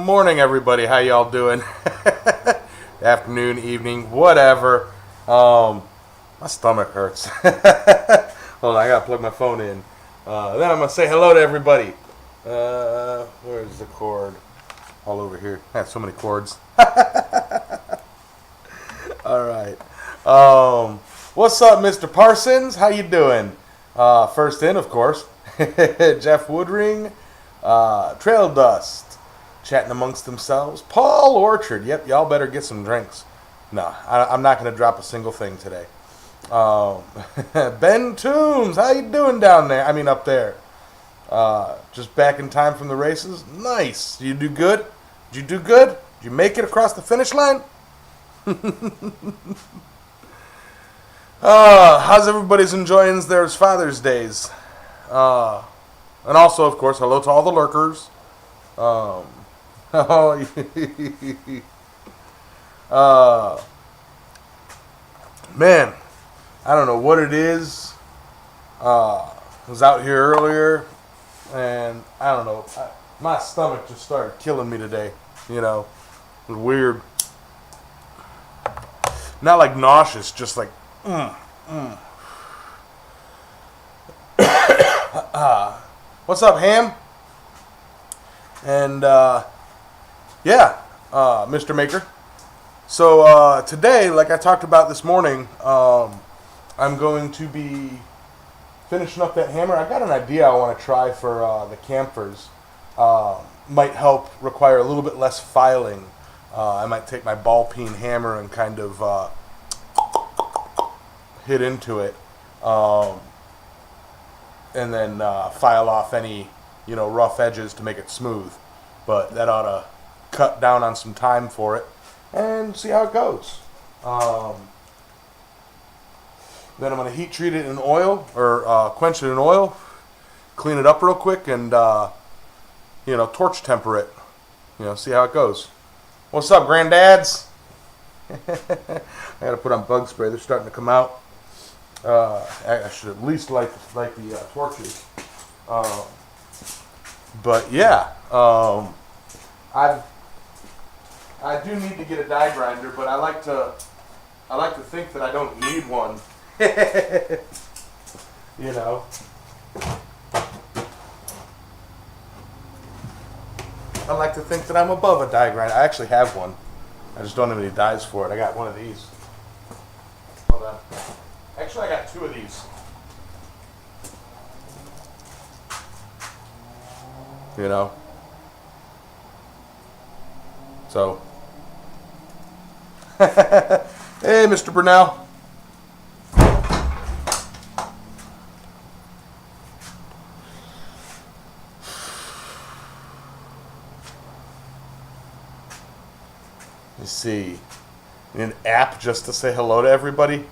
Morning, everybody. How y'all doing? Afternoon, evening, whatever. My stomach hurts. Hold on, I gotta plug my phone in. Then I'm gonna say hello to everybody. Where's the cord? All over here. I have so many cords. All right. What's up, Mr. Parsons? How you doing? First in, of course, Jeff Woodring, Trail Dust, chatting amongst themselves. Paul Orchard. Yep, y'all better get some drinks. No, I'm not going to drop a single thing today. Ben Toombs, how you doing down there? I mean, up there. Just back in time from the races. Nice. Did you do good? Did you do good? Did you make it across the finish line? How's everybody's enjoying their Father's Days? And also, of course, hello to all the lurkers. Man, I don't know what it is. I was out here earlier, and I don't know. My stomach just started killing me today. You know, it was weird. Not like nauseous, just like what's up, Ham? And Mr. Maker. So today, like I talked about this morning, I'm going to be finishing up that hammer. I got an idea I want to try for the camphors. Might help require a little bit less filing. I might take my ball peen hammer and kind of hit into it, and then file off any rough edges to make it smooth. But that ought to cut down on some time for it, and see how it goes. Then I'm going to heat treat it in oil, or quench it in oil, clean it up real quick, and torch temper it. See how it goes. What's up, granddads? I got to put on bug spray. They're starting to come out. I should at least light the torches. But yeah, I do need to get a die grinder, but I like to think that I don't need one. I like to think that I'm above a die grinder. I actually have one. I just don't have any dies for it. I got one of these. Hold on. Actually, I got two of these. So. Hey, Mr. Brunel. Let's see. An app just to say hello to everybody.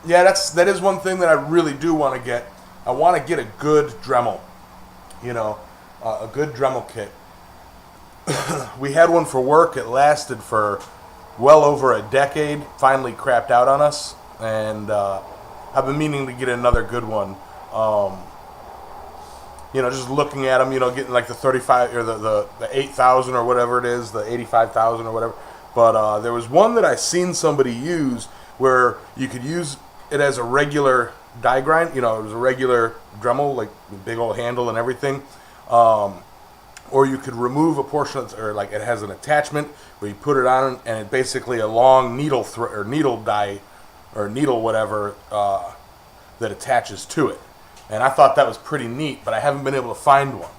Yeah, that is one thing that I really do want to get. I want to get a good Dremel. A good Dremel kit. We had one for work. It lasted for well over a decade. Finally crapped out on us, and I've been meaning to get another good one. Just looking at them, getting like the 35 or the 8,000 or whatever it is, the 85,000 or whatever. But there was one that I seen somebody use where you could use it as a regular die grind. It was a regular Dremel, like the big old handle and everything. Or you could remove a portion of, or like it has an attachment where you put it on, and it's basically a long needle or needle die or needle whatever that attaches to it. And I thought that was pretty neat, but I haven't been able to find one.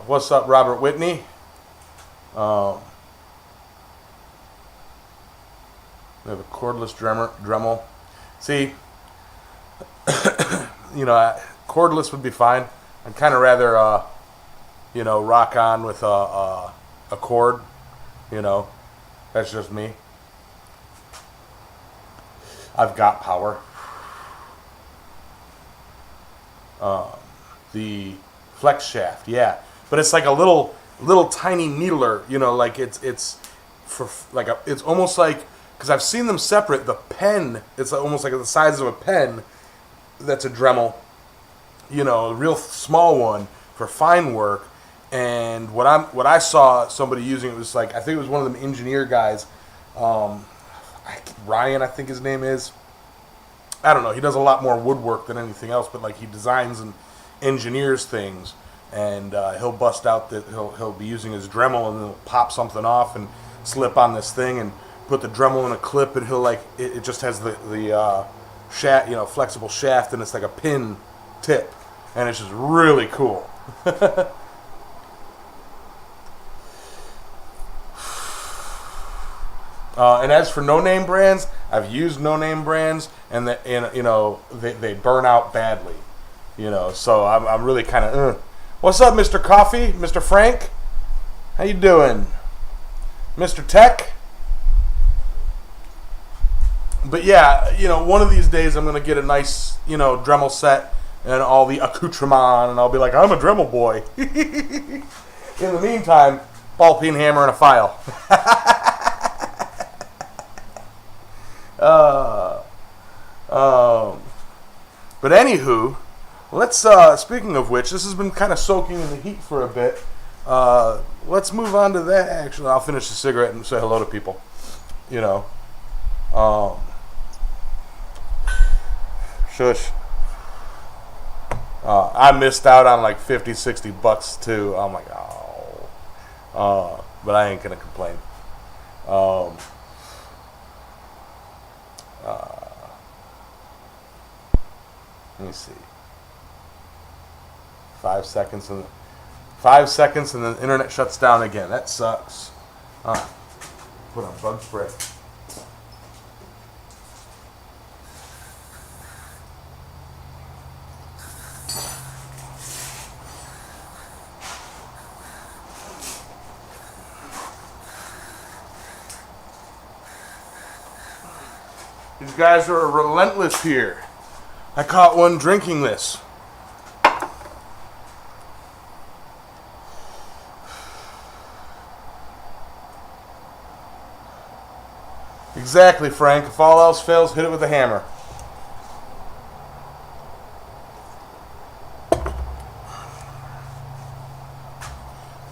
What's up, Robert Whitney? We have a cordless Dremel. See, cordless would be fine. I'd kind of rather, rock on with a cord. That's just me. I've got power. The Flex shaft, yeah. But it's like a little tiny needler, you know, like it's for like it's almost like, because I've seen them separate. The pen, it's almost like the size of a pen. That's a Dremel, you know, a real small one for fine work. And what I saw somebody using, it was like, I think it was one of them engineer guys, Ryan, I think his name is. I don't know. He does a lot more woodwork than anything else, but like he designs and engineers things, and he'll bust out that he'll be using his Dremel, and he'll pop something off and slip on this thing and put the Dremel in a clip, and he'll like it just has the shaft, you know, flexible shaft, and it's like a pin tip, and it's just really cool. And as for no-name brands, I've used no-name brands, and you know, they burn out badly, you know. So I'm really kind of, What's up, Mr. Coffee, Mr. Frank? How you doing, Mr. Tech? But yeah, you know, one of these days I'm gonna get a nice, you know, Dremel set and all the accoutrement, and I'll be like, I'm a Dremel boy. In the meantime, ball peen hammer and a file. But anywho, let's speaking of which, this has been kind of soaking in the heat for a bit. Let's move on to that. Actually, I'll finish the cigarette and say hello to people, you know. Shush. I missed out on like $50-$60 too. I'm like, but I ain't gonna complain. Let me see. 5 seconds and the internet shuts down again. That sucks. Put on bug spray. These guys are relentless here. I caught one drinking this. Exactly, Frank. If all else fails, hit it with a hammer.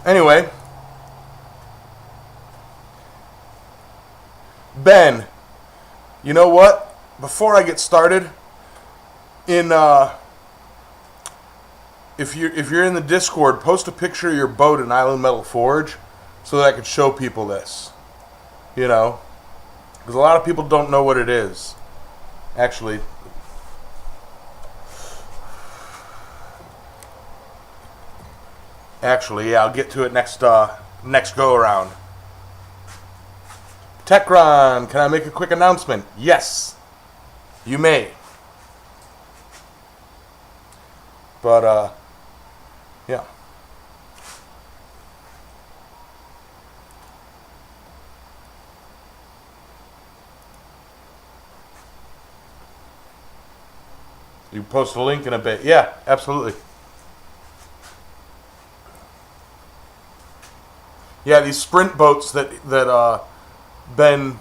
Anyway, Ben, you know what? Before I get started, if you're in the Discord, post a picture of your boat in Island Metal Forge so that I could show people this. You know, because a lot of people don't know what it is. Actually, yeah, I'll get to it next go around. Techron, can I make a quick announcement? Yes, you may. But yeah. You post a link in a bit. Yeah, absolutely. Yeah, these sprint boats that Ben,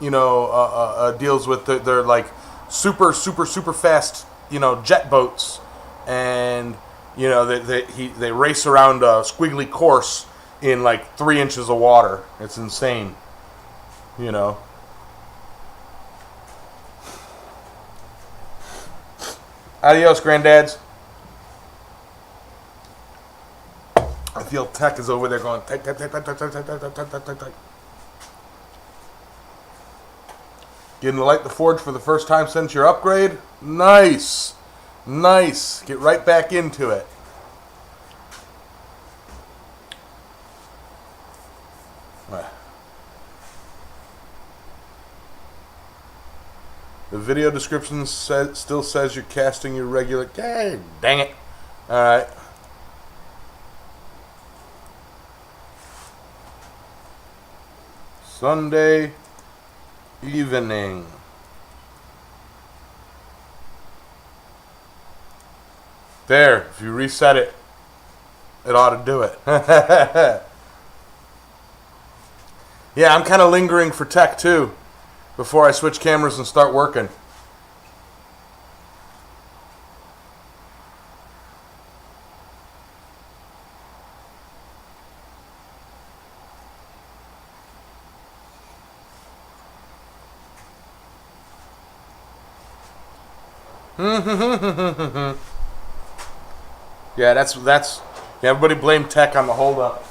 you know, deals with, they're like super fast, you know, jet boats, and you know they race around a squiggly course in like 3 inches of water. It's insane, you know. Adios, granddads. I feel Tech is over there going, Tech. Getting to light the forge for the first time since your upgrade? Nice. Nice. Get right back into it. The video description still says you're casting your regular... Dang it. Alright. Sunday evening. There, if you reset it, It ought to do it. Yeah, I'm kind of lingering for tech too before I switch cameras and start working. Yeah, that's yeah, everybody blame tech on the holdup.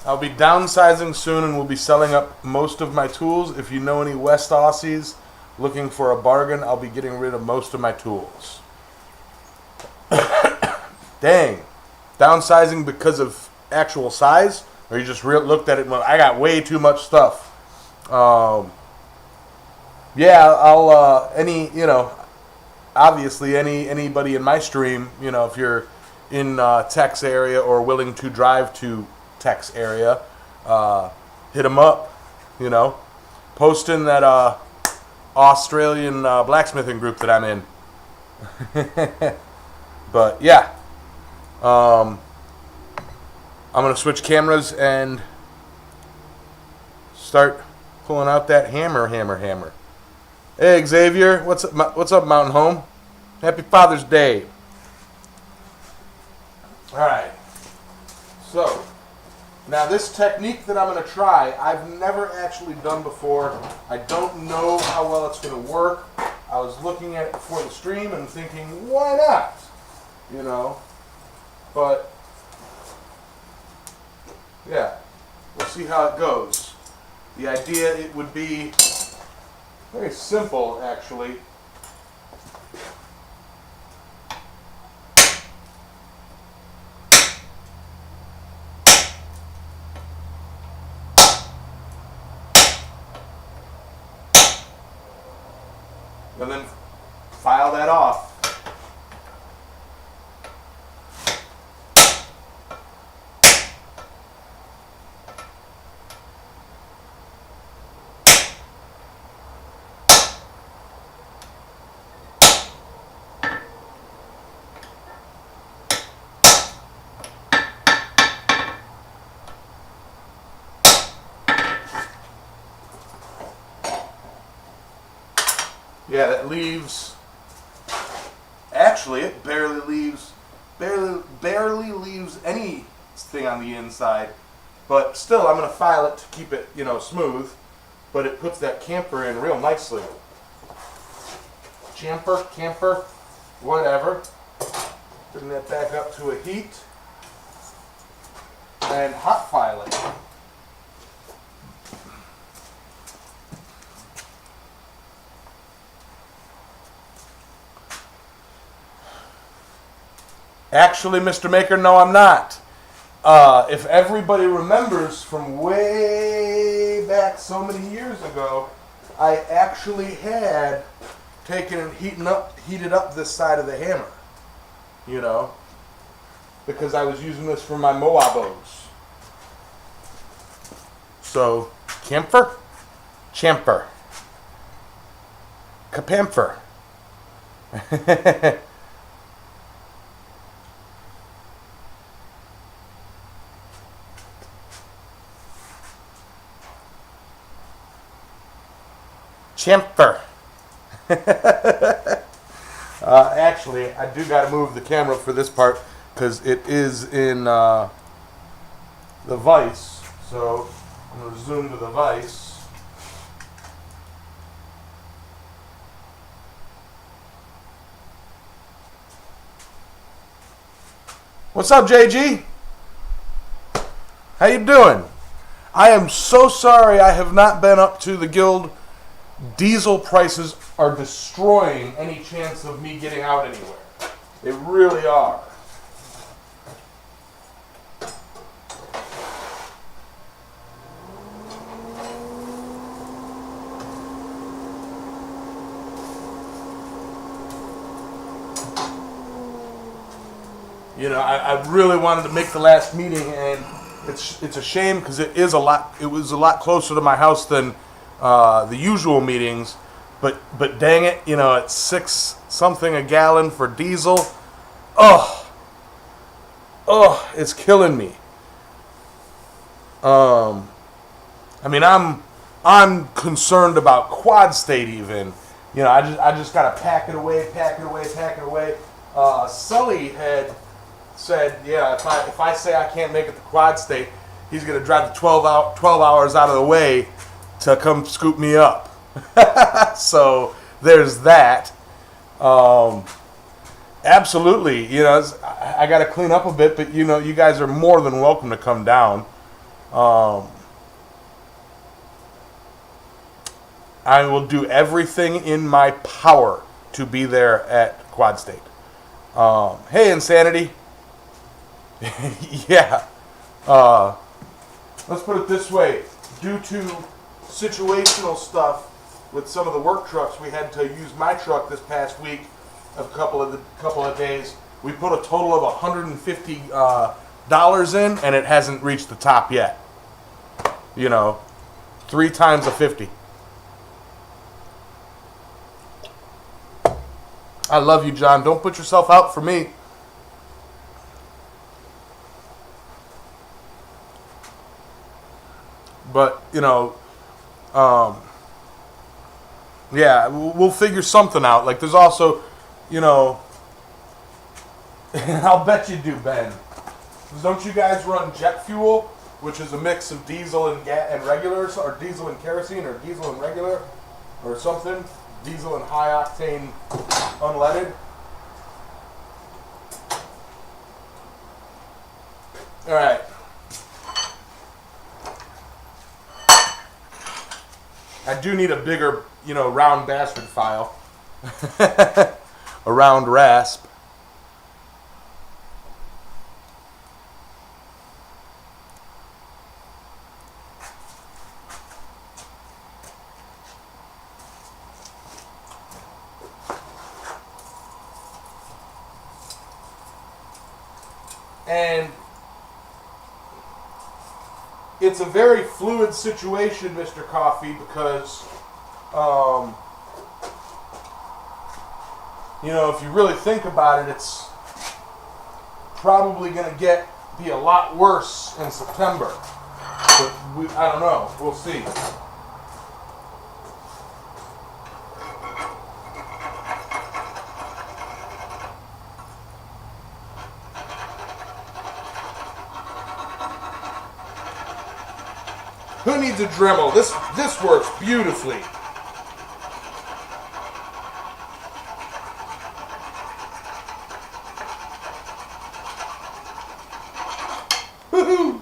I'll be downsizing soon and will be selling up most of my tools. If you know any West Aussies looking for a bargain, I'll be getting rid of most of my tools. Dang. Downsizing because of actual size? Or you just looked at it and went, I got way too much stuff. Yeah, I'll, obviously anybody in my stream, if you're in Tex area or willing to drive to Tex area, hit them up, post in that Australian blacksmithing group that I'm in. But yeah, I'm gonna switch cameras and start pulling out that hammer. Hey Xavier, what's up, Mountain Home? Happy Father's Day. All right, so now this technique that I'm going to try, I've never actually done before. I don't know how well it's going to work. I was looking at it before the stream and thinking, why not? But yeah, we'll see how it goes. The idea, it would be very simple, actually. And then file that off. Yeah, that leaves, actually it barely leaves anything on the inside, but still I'm going to file it to keep it, smooth, but it puts that camper in real nicely. Camper, whatever. Bring that back up to a heat and hot file it. Actually, Mr. Maker, no, I'm not. If everybody remembers from way back so many years ago, I actually had taken and heated up this side of the hammer. Because I was using this for my Moabos. So, camphor, chamfer, capamfer. Chamfer. Actually, I do got to move the camera for this part because it is in the vise. So I'm going to zoom to the vise. What's up, JG? How you doing? I am so sorry I have not been up to the guild. Diesel prices are destroying any chance of me getting out anywhere. They really are. I really wanted to make the last meeting, and it's a shame because it was a lot closer to my house than the usual meetings. But dang it, it's 6 something a gallon for diesel. Oh, it's killing me. I'm concerned about Quad State even. I just gotta pack it away. Sully had said, yeah, if I say I can't make it to Quad State, he's gonna drive the 12 hours out of the way to come scoop me up. So there's that. Absolutely, I got to clean up a bit, but you guys are more than welcome to come down. I will do everything in my power to be there at Quad State. Hey, Insanity. Yeah. Let's put it this way. Due to situational stuff with some of the work trucks, we had to use my truck this past week, a couple of days. We put a total of $150 in, and it hasn't reached the top yet. 3 times a 50. I love you, John. Don't put yourself out for me. But, yeah, we'll figure something out. Like, there's also, I'll bet you do, Ben. Don't you guys run jet fuel, which is a mix of diesel and regular, or diesel and kerosene, or diesel and regular, or something? Diesel and high octane unleaded. All right. I do need a bigger, round bastard file. A round rasp. And it's a very fluid situation, Mr. Coffee, because, if you really think about it, it's probably going to be a lot worse in September. But I don't know. We'll see. Who needs a Dremel? This works beautifully. Woohoo!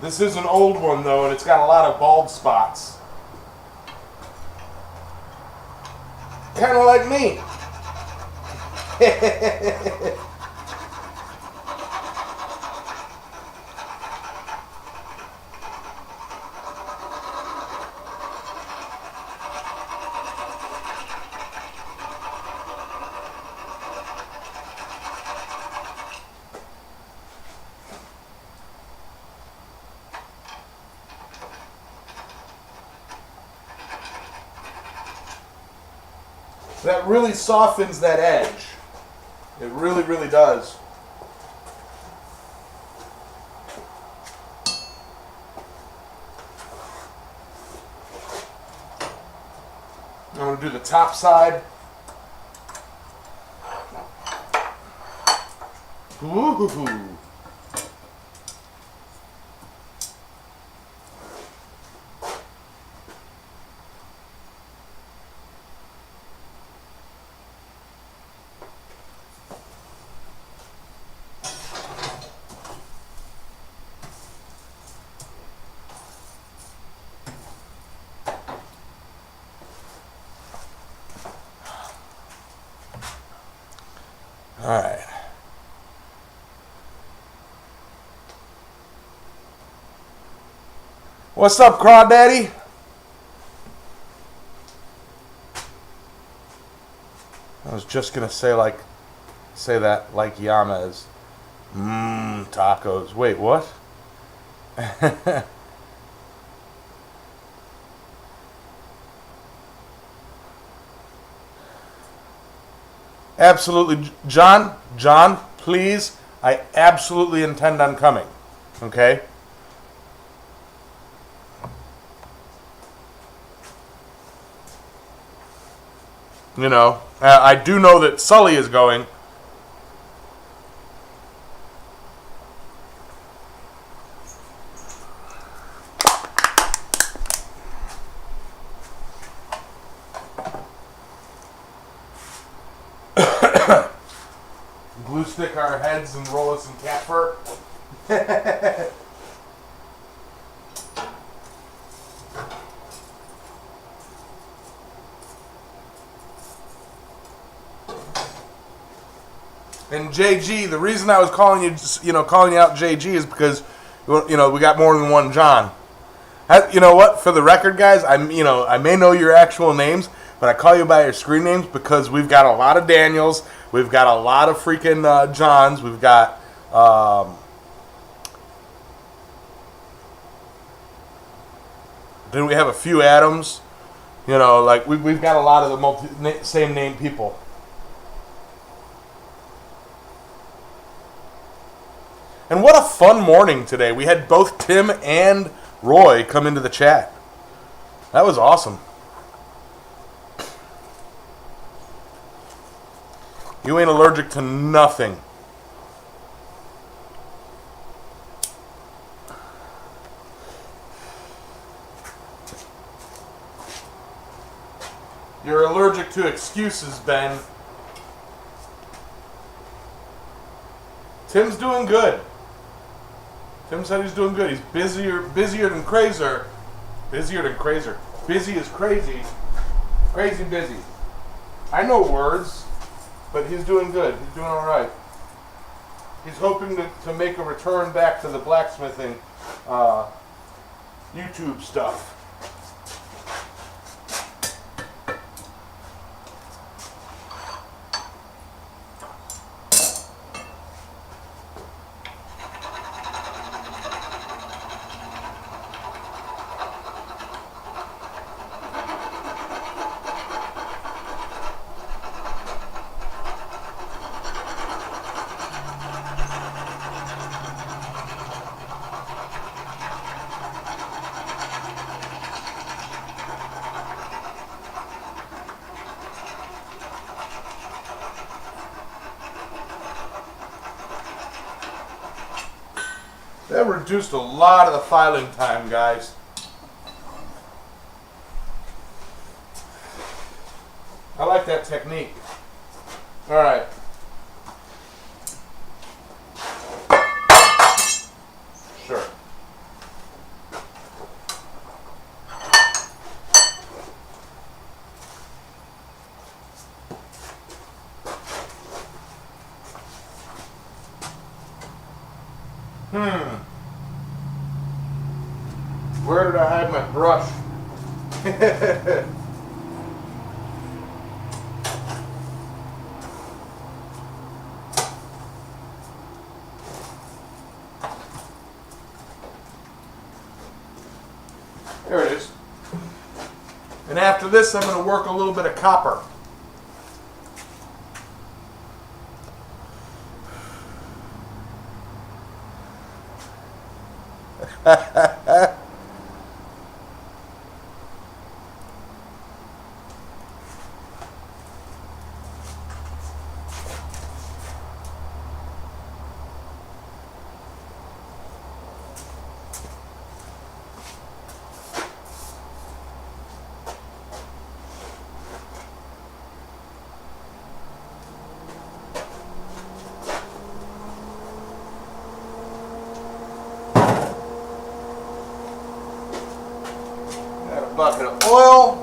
This is an old one though, and it's got a lot of bald spots. Kind of like me. That really softens that edge. It really, really does. I'm going to do the top side. Ooh. All right. What's up, Crawdaddy? just gonna say that like Yamez. Tacos. Wait, what? Absolutely, John, please, I absolutely intend on coming, okay? You know, I do know that Sully is going. Glue stick our heads and roll us some cat fur. And JG, the reason I was calling you out JG is because, we got more than one John. You know what? For the record, guys, I may know your actual names, but I call you by your screen names because we've got a lot of Daniels, we've got a lot of freaking Johns, we've got then we have a few Adams. We've got a lot of the same name people. And what a fun morning today. We had both Tim and Roy come into the chat. That was awesome. You ain't allergic to nothing. You're allergic to excuses, Ben. Tim's doing good. Tim said he's doing good. He's busier than crazier. Busy is crazy. Crazy busy. I know words, but he's doing good. He's doing all right. He's hoping to make a return back to the blacksmithing YouTube stuff. That reduced a lot of the filing time, guys. I like that technique. All right. Sure. Where did I hide my brush? There it is. And after this, I'm going to work a little bit of copper. Bucket of oil.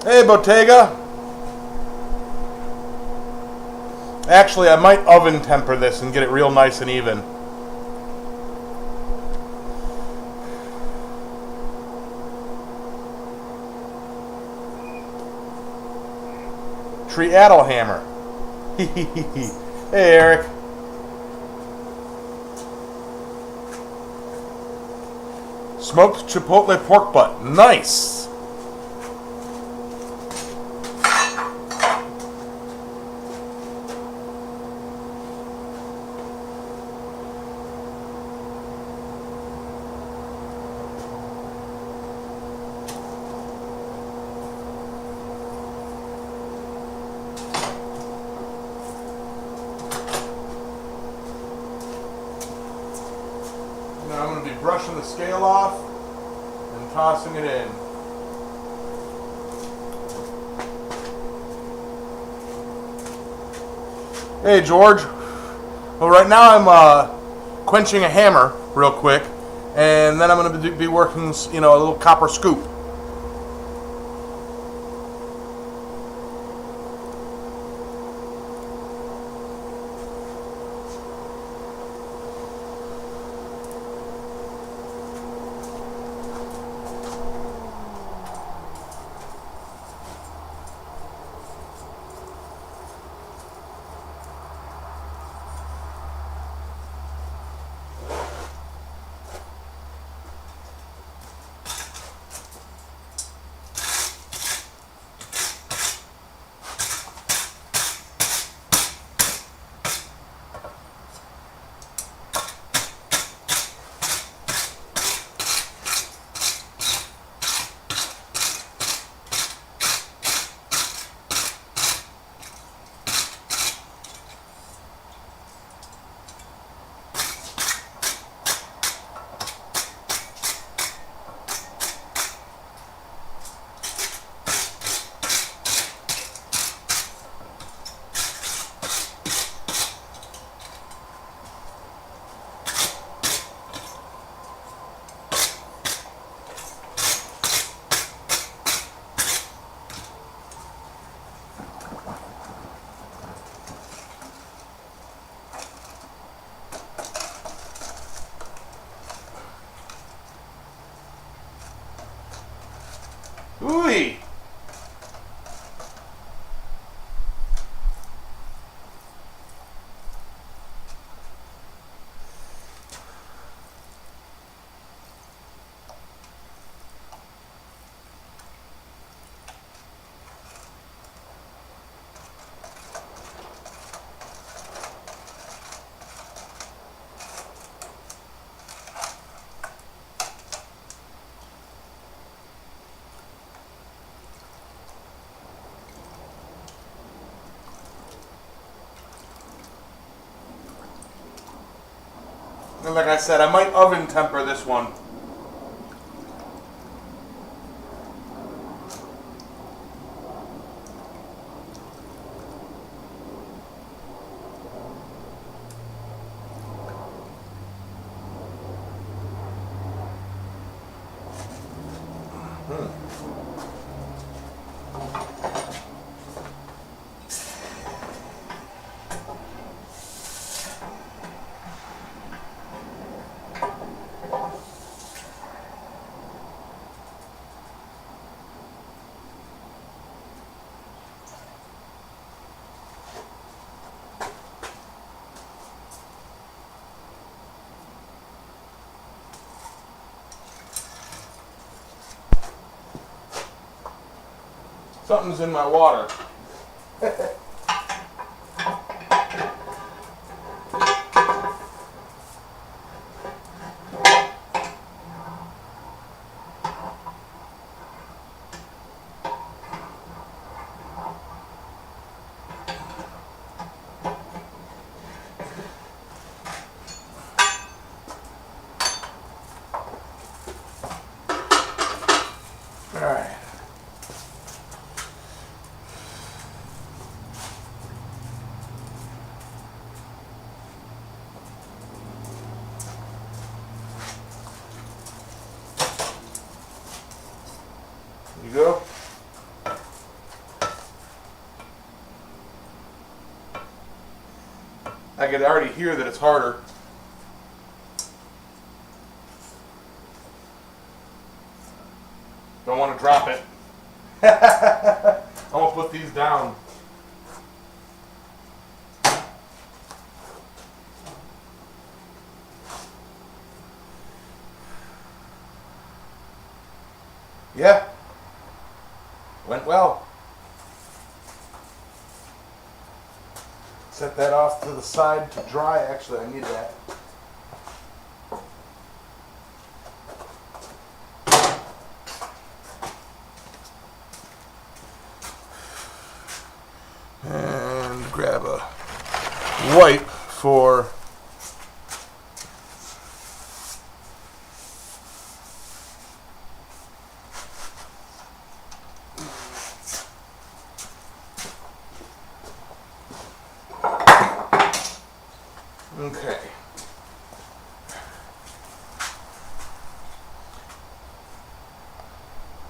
Hey, Bottega. Actually, I might oven temper this and get it real nice and even. country addle hammer. Hey, Eric. Smoked chipotle pork butt. Nice. Now I'm going to be brushing the scale off and tossing it in. Hey, George. Well, right now I'm quenching a hammer real quick, and then I'm going to be working, a little copper scoop. Ooh. And like I said, I might oven temper this one. Something's in my water. All right. You go. I can already hear that it's harder. Don't want to drop it. I'm gonna put these down. Yeah. Went well. Set that off to the side to dry. Actually, I need that. And grab a wipe for okay.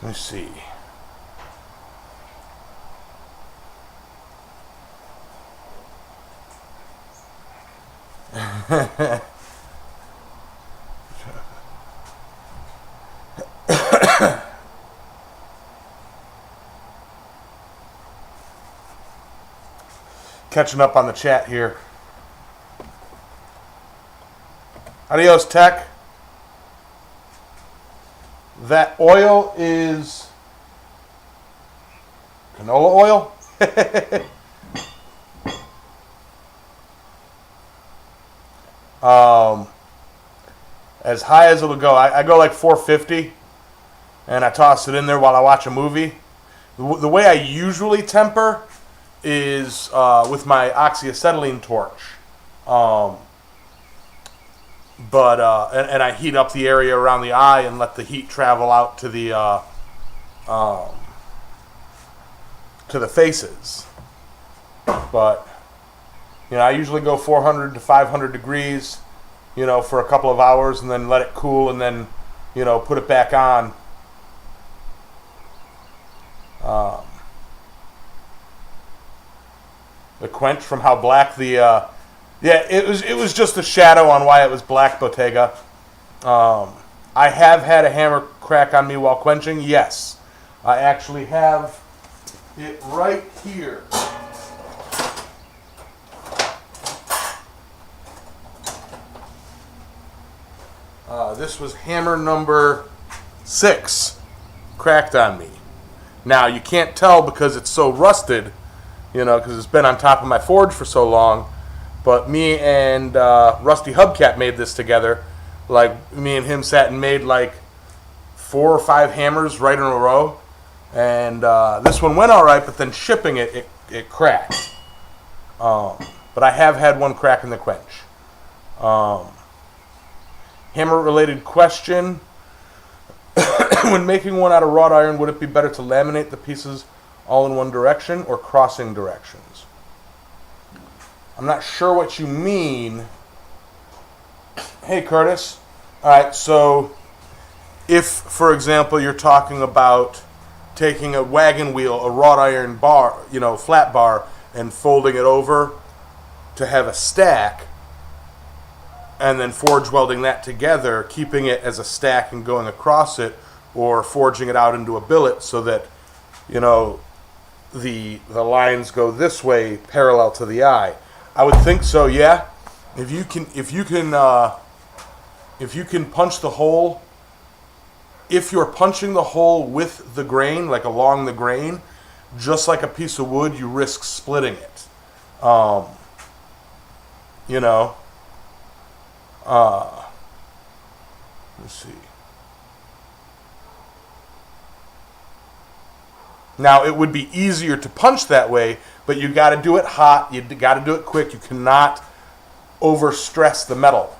Let me see. Catching up on the chat here. Adios, Tech. That oil is canola oil. As high as it'll go. I go like 450, and I toss it in there while I watch a movie. The way I usually temper is with my oxyacetylene torch. And I heat up the area around the eye and let the heat travel out to the faces. But I usually go 400 to 500 degrees, for a couple of hours, and then let it cool, and then put it back on. The quench from how black the it was just a shadow on why it was black, Bottega. I have had a hammer crack on me while quenching. Yes, I actually have it right here. This was hammer number 6 cracked on me. Now you can't tell because it's so rusted, because it's been on top of my forge for so long. But me and Rusty Hubcap made this together. Like, me and him sat and made like 4 or 5 hammers right in a row. And this one went all right, but then shipping it cracked. But I have had one crack in the quench. Hammer-related question. When making one out of wrought iron, would it be better to laminate the pieces all in one direction or crossing directions? I'm not sure what you mean. Hey, Curtis. All right, so if, for example, you're talking about taking a wagon wheel, a wrought iron bar, flat bar, and folding it over to have a stack, and then forge welding that together, keeping it as a stack and going across it, or forging it out into a billet so that, the lines go this way parallel to the eye. I would think so, yeah. If you can punch the hole, if you're punching the hole with the grain, like along the grain, just like a piece of wood, you risk splitting it. Let's see. Now, it would be easier to punch that way, but you got to do it hot. You got to do it quick. You cannot overstress the metal.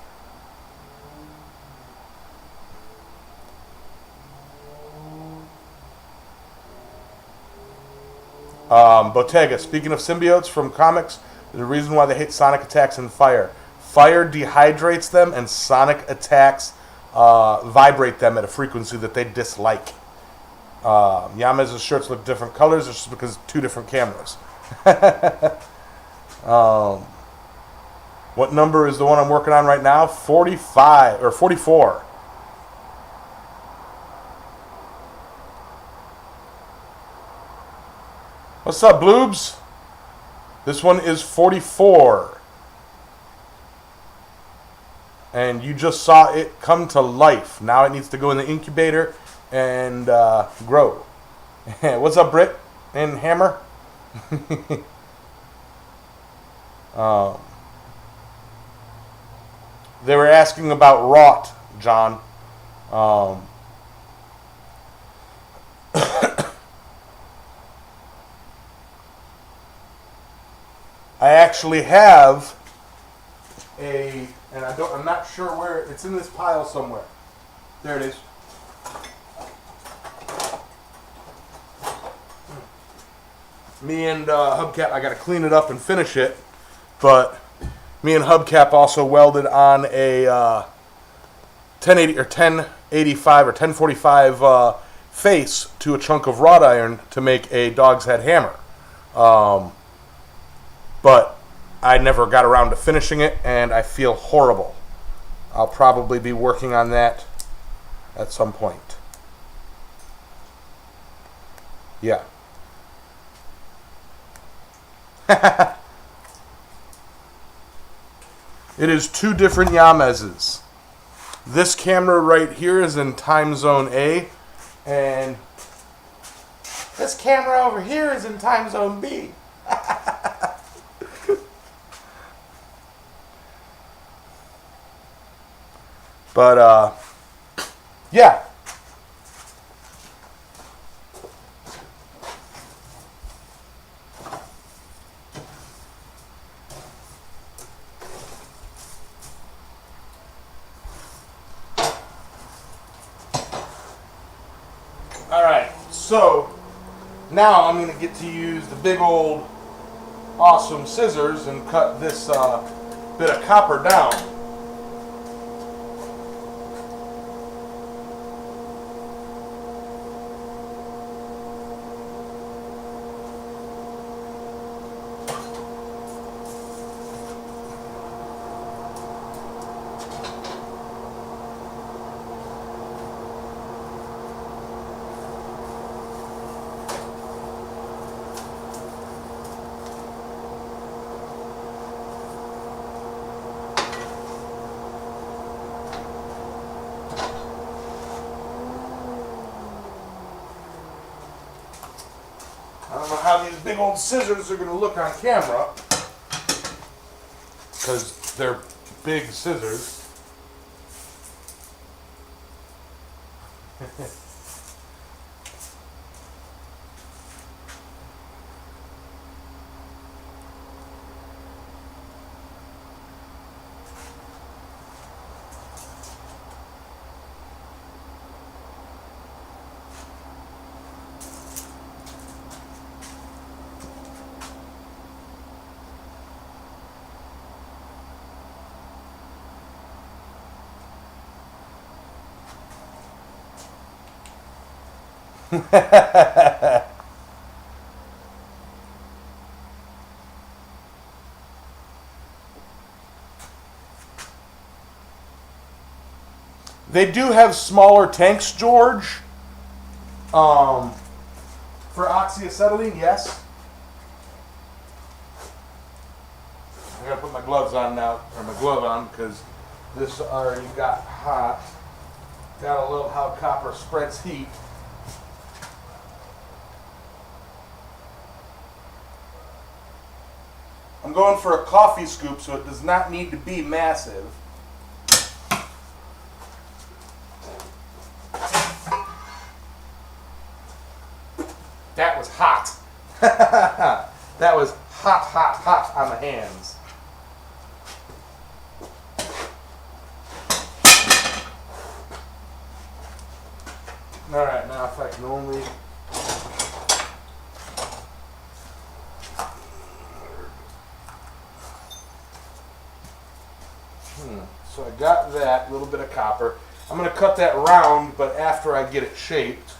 Bottega, speaking of symbiotes from comics, the reason why they hate sonic attacks and fire. Fire dehydrates them, and sonic attacks vibrate them at a frequency that they dislike. Yamez's shirts look different colors. It's just because 2 different cameras. What number is the one I'm working on right now? 45 or 44. What's up, Bloobs? This one is 44. And you just saw it come to life. Now it needs to go in the incubator and grow. What's up, Britt and Hammer? um, they were asking about wrought, John. I actually have and I'm not sure where it's in this pile somewhere. There it is. Me and Hubcap, I got to clean it up and finish it, but me and Hubcap also welded on a 1080 or 1085 or 1045 face to a chunk of wrought iron to make a dog's head hammer. But I never got around to finishing it, and I feel horrible. I'll probably be working on that at some point. Yeah. It is two different Yamezes. This camera right here is in time zone A, and this camera over here is in time zone B. But, yeah. Alright, so now I'm going to get to use the big old awesome scissors and cut this bit of copper down. I don't know how these big old scissors are going to look on camera, because they're big scissors. They do have smaller tanks, George. For oxyacetylene, yes. I gotta put my gloves on now, or my glove on, because this already got hot. Gotta love how copper spreads heat. I'm going for a coffee scoop, so it does not need to be massive. That was hot. That was hot, hot, hot on the hands. All right, now if I can only... So I got that little bit of copper. I'm going to cut that round, but after I get it shaped.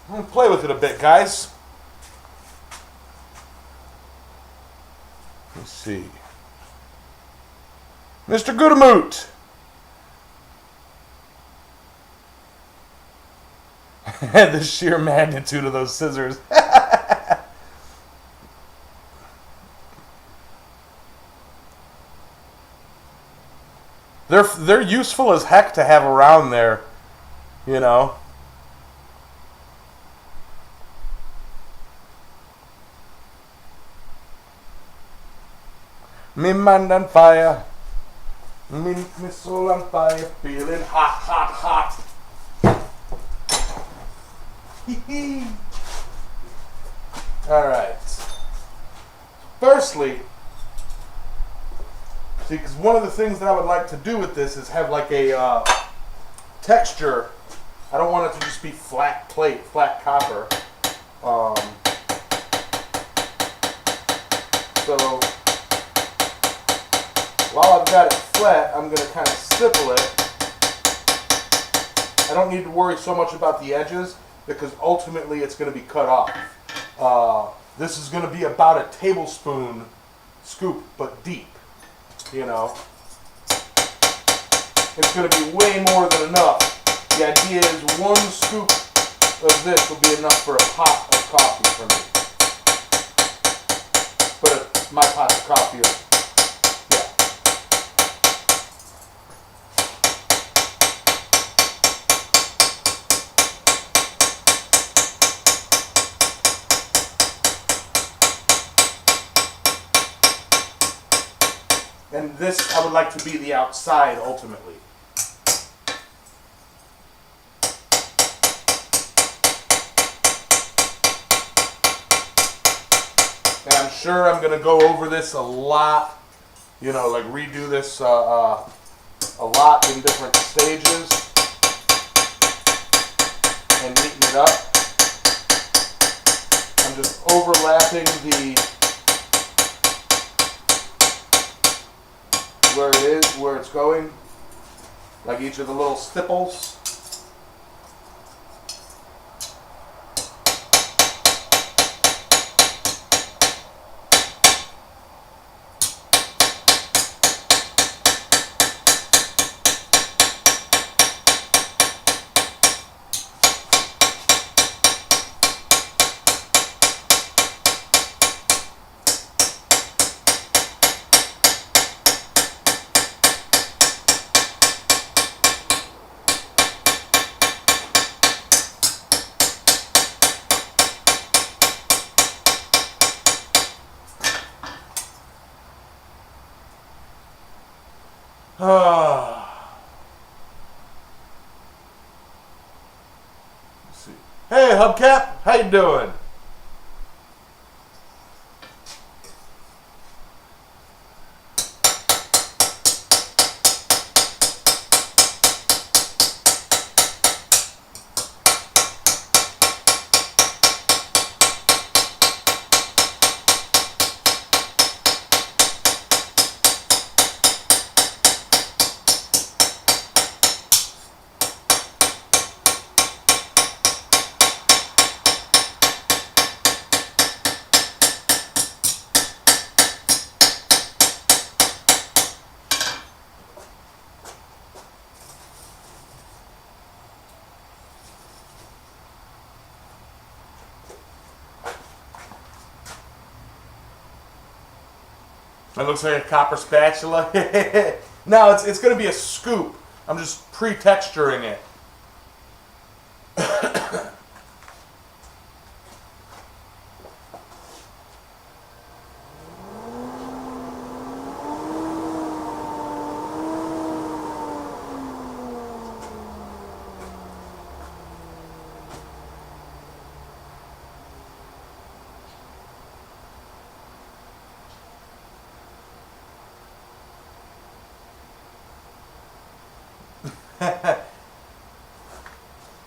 I'm going to play with it a bit, guys. Let's see. Mr. Goodamoot. The sheer magnitude of those scissors. They're useful as heck to have around there, you know. Me mind on fire, me soul on fire, feeling hot, hot, hot. All right. Firstly, see, because one of the things that I would like to do with this is have like a texture. I don't want it to just be flat plate, flat copper. So while I've got it flat, I'm going to kind of stipple it. I don't need to worry so much about the edges because ultimately it's going to be cut off. This is going to be about a tablespoon scoop, but deep, you know. It's going to be way more than enough. The idea is one scoop of this will be enough for a pot of coffee for me. But my pot of coffee is, yeah. And this, I would like to be the outside ultimately. And I'm sure I'm going to go over this a lot, you know, like redo this a lot in different stages and neaten it up. I'm just overlapping where it is, where it's going, like each of the little stipples. Let's see. Hey, Hubcap, how you doing? That looks like a copper spatula. No, it's going to be a scoop. I'm just pre-texturing it.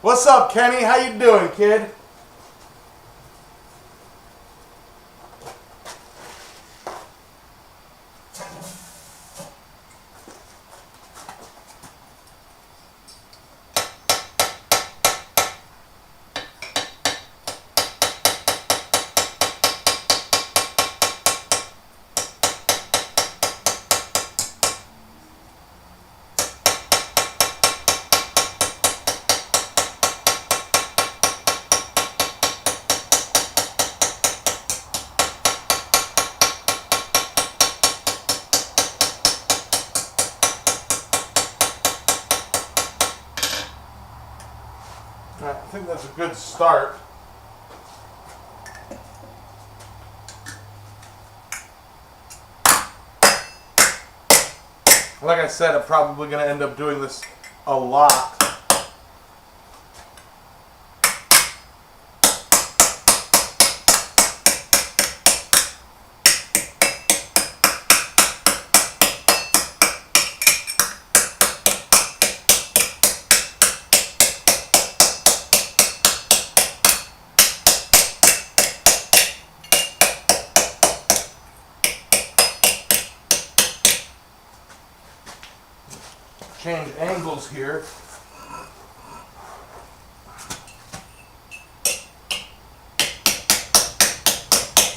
What's up, Kenny? How you doing, kid? All right, I think that's a good start. Like I said, I'm probably going to end up doing this a lot. Change angles here.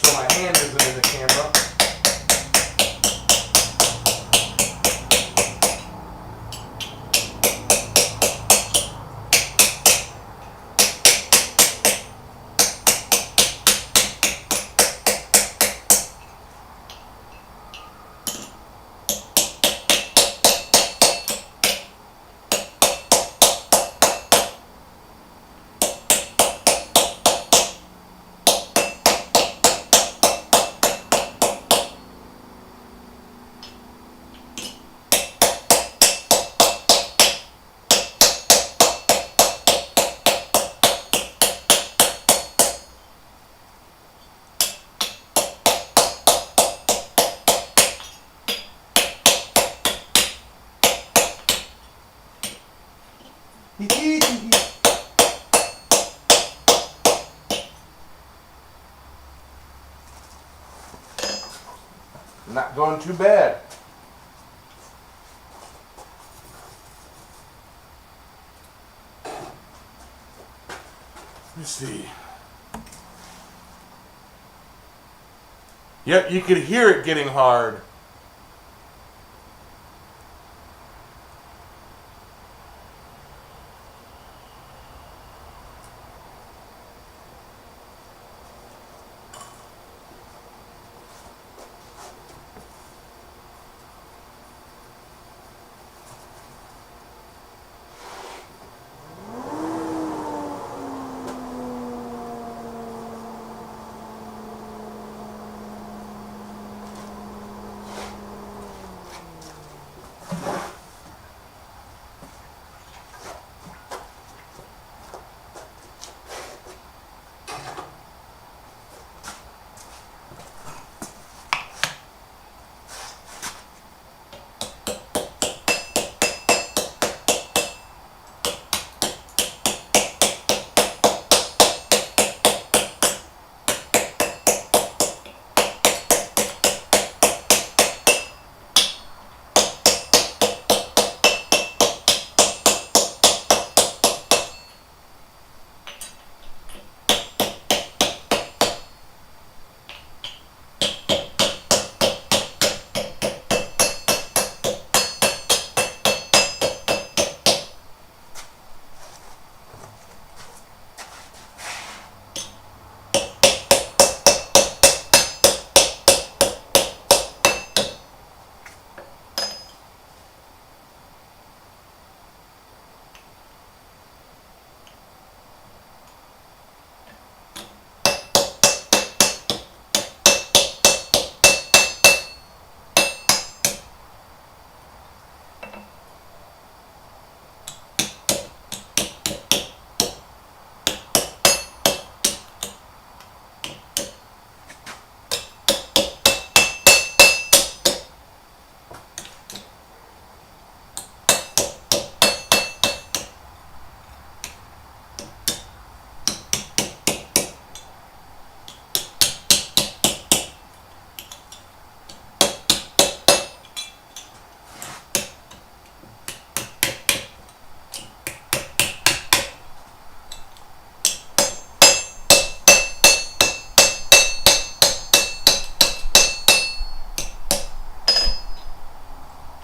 So my hand isn't in the camera. Not going too bad. Let's see. Yep, you could hear it getting hard.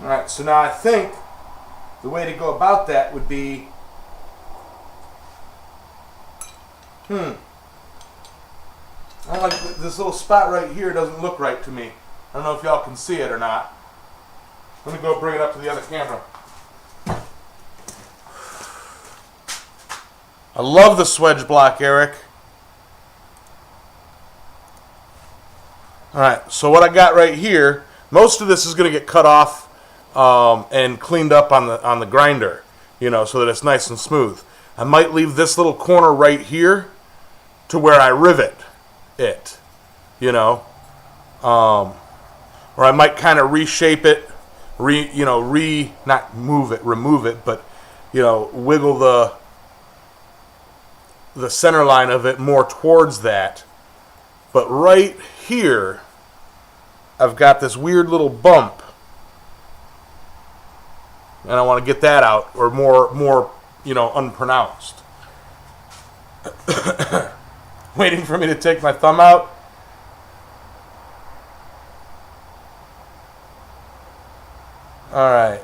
Alright, so now I think the way to go about that would be, I don't like this little spot right here doesn't look right to me. I don't know if y'all can see it or not. Let me go bring it up to the other camera. I love the swedge block, Eric. All right, so what I got right here, most of this is going to get cut off and cleaned up on the grinder, you know, so that it's nice and smooth. I might leave this little corner right here to where I rivet it, you know, or I might kind of reshape it, not move it, remove it, but you know, wiggle the center line of it more towards that. But right here, I've got this weird little bump, and I want to get that out, or more, you know, unpronounced. Waiting for me to take my thumb out. All right.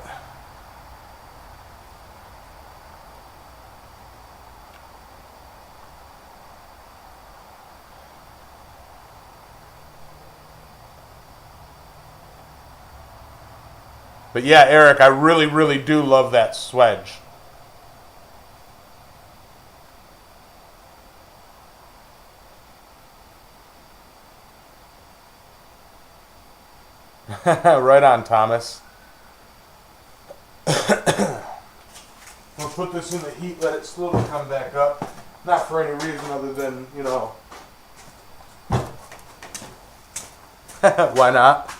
But yeah, Eric, I really, really do love that swedge. Right on, Thomas. We'll put this in the heat, let it slowly come back up. Not for any reason other than, you know, why not?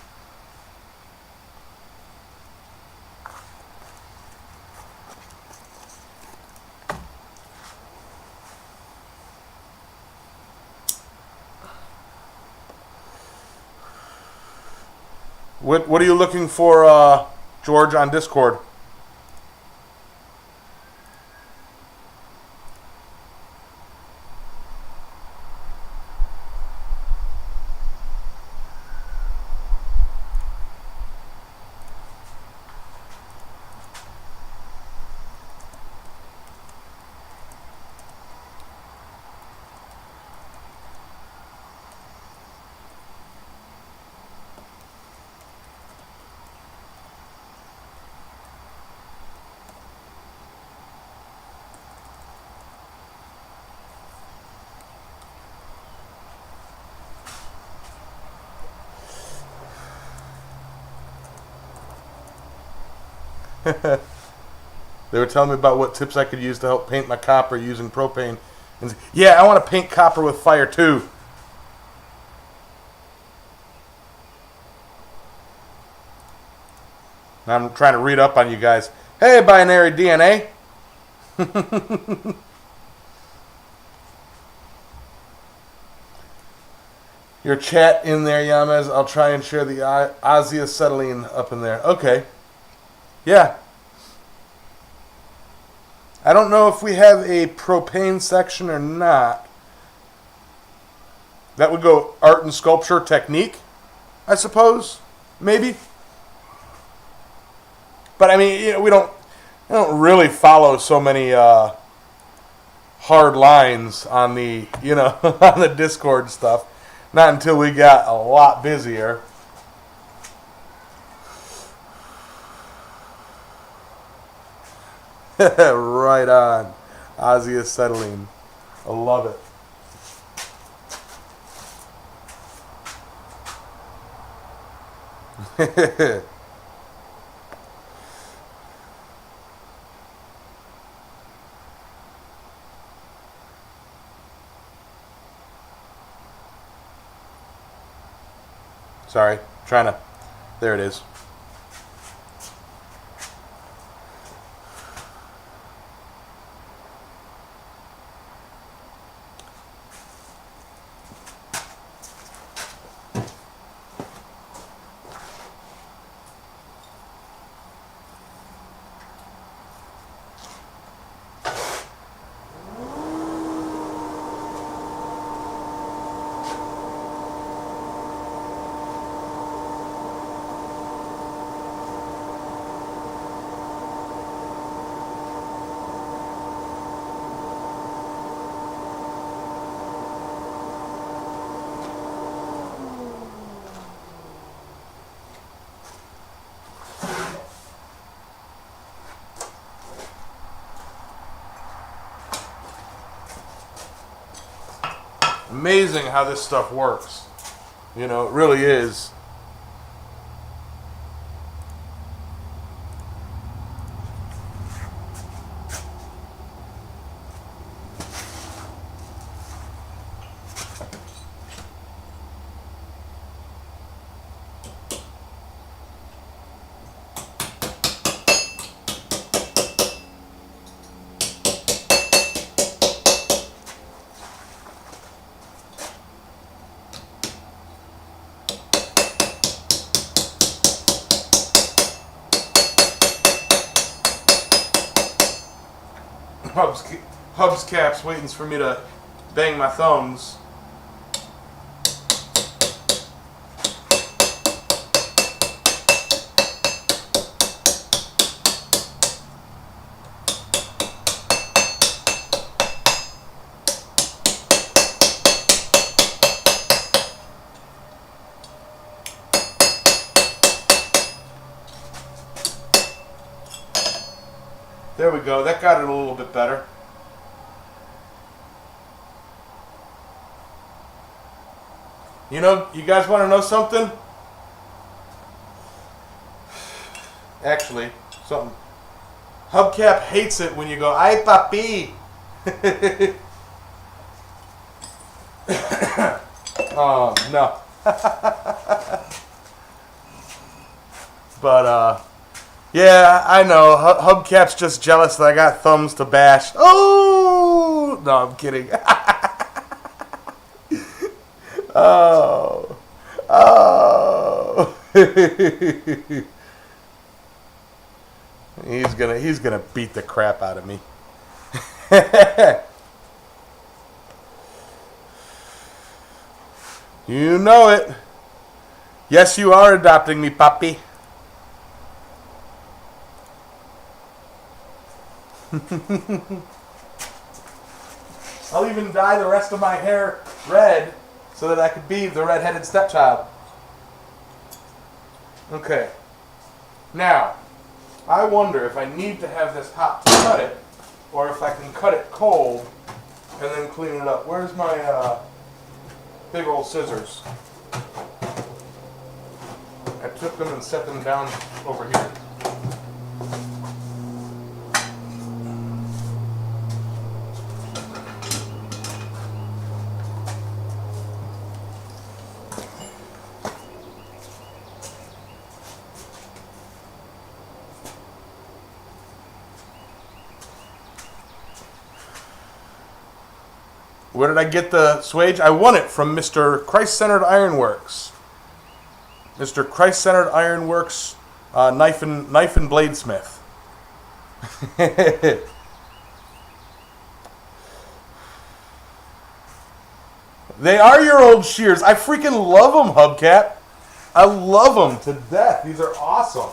What are you looking for, George, on Discord? They were telling me about what tips I could use to help paint my copper using propane. And yeah, I want to paint copper with fire too. I'm trying to read up on you guys. Hey, binary DNA. Your chat in there, Yamez. I'll try and share the acetylene up in there. Okay. Yeah. I don't know if we have a propane section or not. That would go art and sculpture technique, I suppose. Maybe. But I mean, you know, we don't really follow so many hard lines on the, you know, on the Discord stuff. Not until we got a lot busier. Right on. Acetylene. I love it. Sorry. Trying to. There it is. Amazing how this stuff works. You know, it really is. Hubcaps waiting for me to bang my thumbs. There we go. That got it a little bit better. You know, you guys want to know something? Actually, something. Hubcap hates it when you go, "Ay, papi." No. But, yeah, I know. Hubcap's just jealous that I got thumbs to bash. Oh! No, I'm kidding. Oh. Oh. He's gonna beat the crap out of me. You know it. Yes, you are adopting me, papi. I'll even dye the rest of my hair red so that I could be the red-headed stepchild. Okay. Now, I wonder if I need to have this hot to cut it, or if I can cut it cold and then clean it up. Where's my big old scissors? I took them and set them down over here. Where did I get the swage? I won it from Mr. Christ-Centered Ironworks. Mr. Christ-Centered Ironworks, knife and bladesmith. They are your old shears. I freaking love them, Hubcap. I love them to death. These are awesome.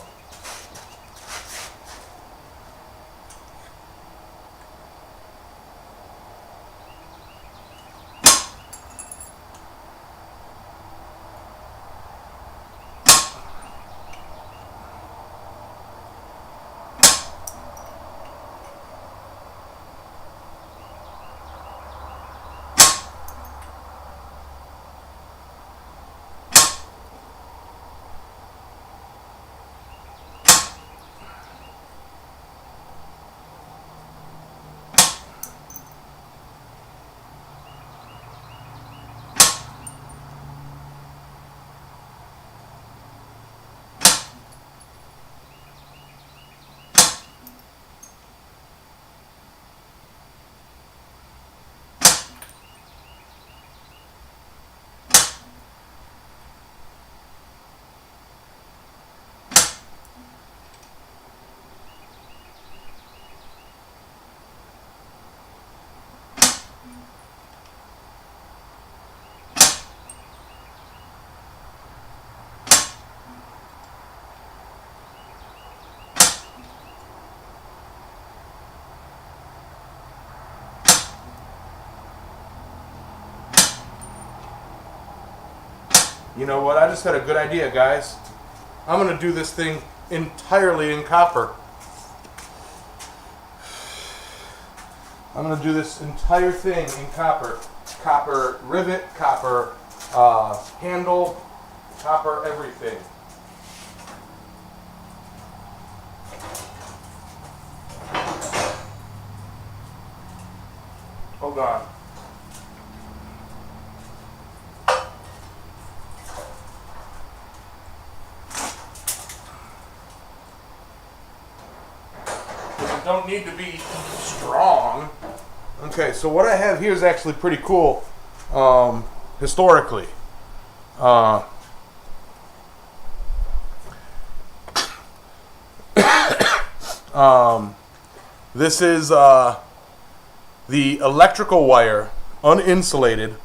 You know what? I just had a good idea, guys. I'm going to do this thing entirely in copper. I'm going to do this entire thing in copper. Copper rivet, copper handle, copper everything. Hold on. Don't need to be strong. Okay, so what I have here is actually pretty cool historically. This is the electrical wire, uninsulated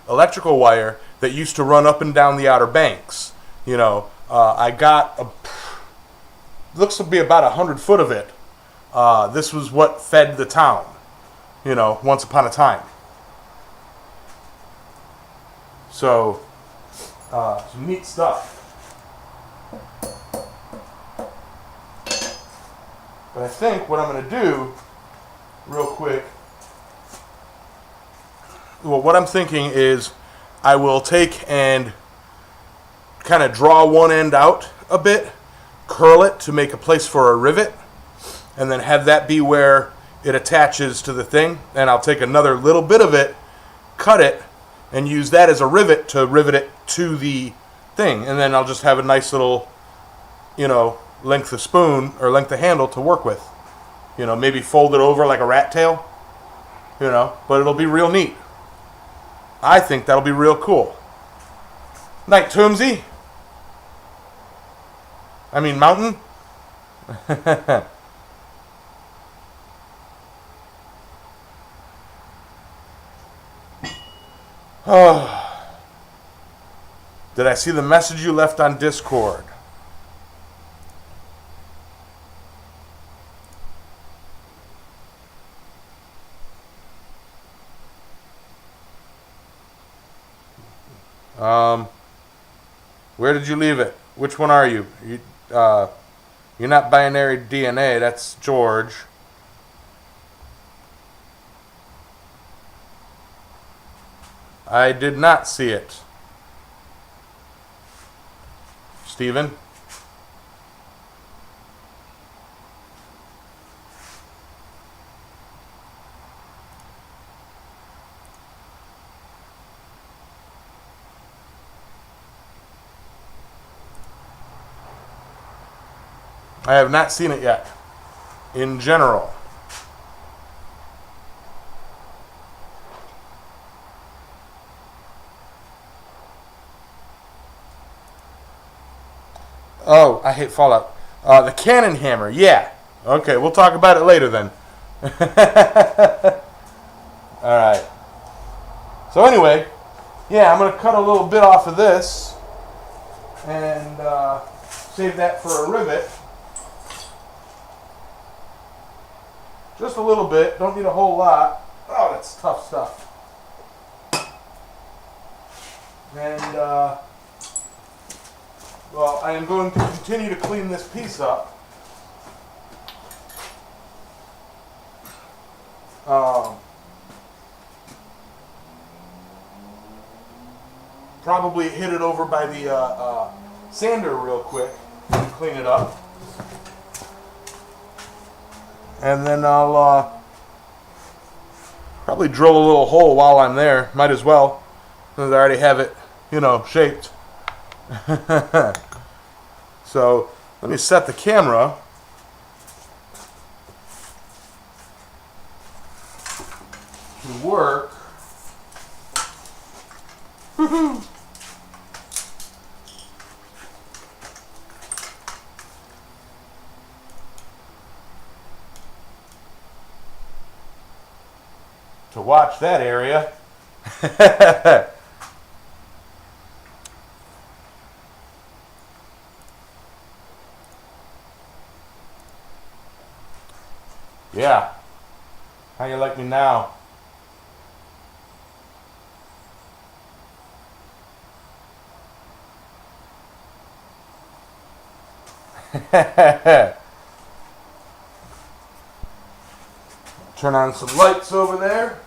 electrical wire that used to run up and down the Outer Banks. You know, I got looks to be about 100 foot of it. This was what fed the town, you know, once upon a time. So, some neat stuff. But I think what I'm going to do, real quick, well, what I'm thinking is I will take and kind of draw one end out a bit, curl it to make a place for a rivet, and then have that be where it attaches to the thing. And I'll take another little bit of it, cut it, and use that as a rivet to rivet it to the thing. And then I'll just have a nice little, you know, length of spoon or length of handle to work with. You know, maybe fold it over like a rat tail, you know, but it'll be real neat. I think that'll be real cool. Night, Toomsy. I mean, Mountain. Oh. Did I see the message you left on Discord? Where did you leave it? Which one are you? You're not binary DNA. That's George. I did not see it. Steven? I have not seen it yet. In general. Oh, I hate Fallout. The cannon hammer, yeah. Okay, we'll talk about it later then. Alright. So anyway, yeah, I'm going to cut a little bit off of this and save that for a rivet. Just a little bit, don't need a whole lot. Oh, that's tough stuff. And, well, I am going to continue to clean this piece up. Probably hit it over by the sander real quick and clean it up. And then I'll probably drill a little hole while I'm there. Might as well, since I already have it, you know, shaped. So let me set the camera. To work. To watch that area. Yeah. How you like me now? Turn on some lights over there.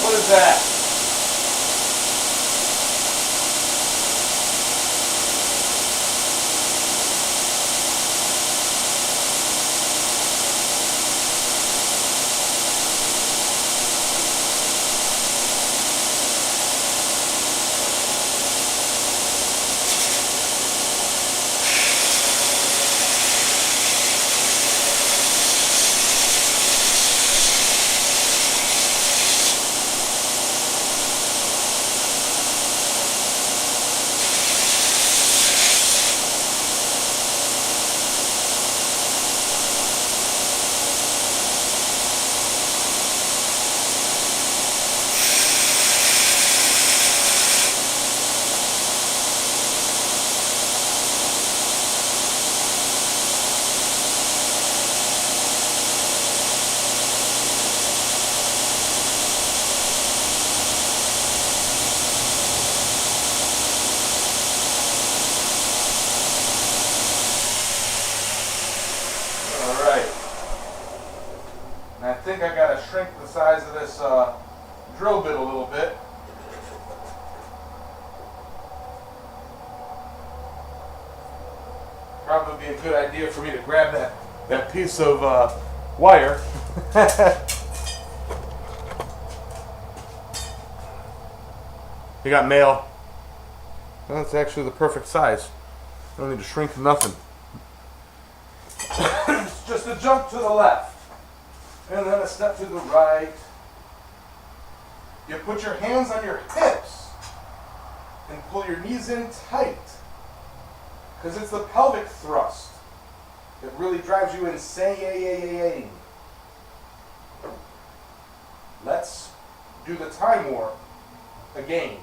What is that? I think I got to shrink the size of this drill bit a little bit. Probably be a good idea for me to grab that piece of wire. You got mail. Well, that's actually the perfect size. I don't need to shrink nothing. It's just a jump to the left. And then a step to the right. You put your hands on your hips and pull your knees in tight. Because it's the pelvic thrust that really drives you insane. Let's do the time warp again.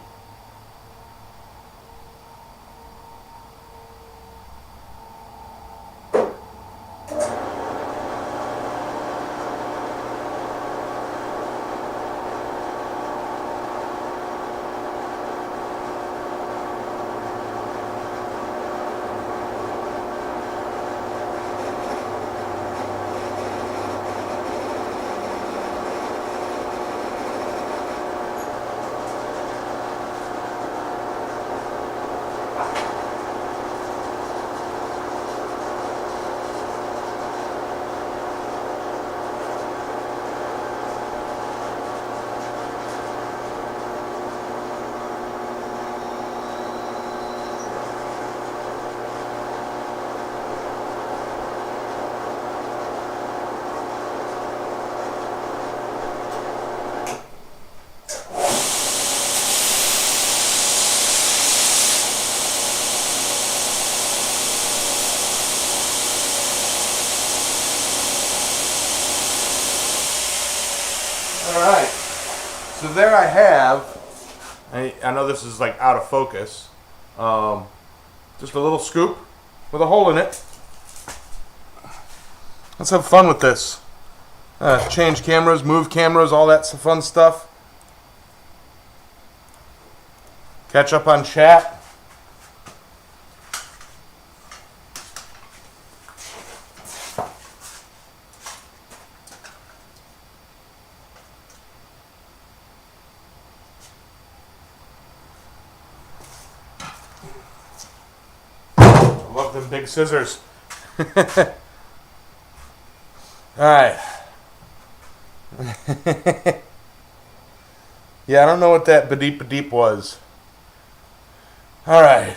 Alright, so there I have, I know this is like out of focus, just a little scoop with a hole in it. Let's have fun with this. Change cameras, move cameras, all that fun stuff. Catch up on chat. Love them big scissors. Alright. Yeah, I don't know what that badeep was. Alright.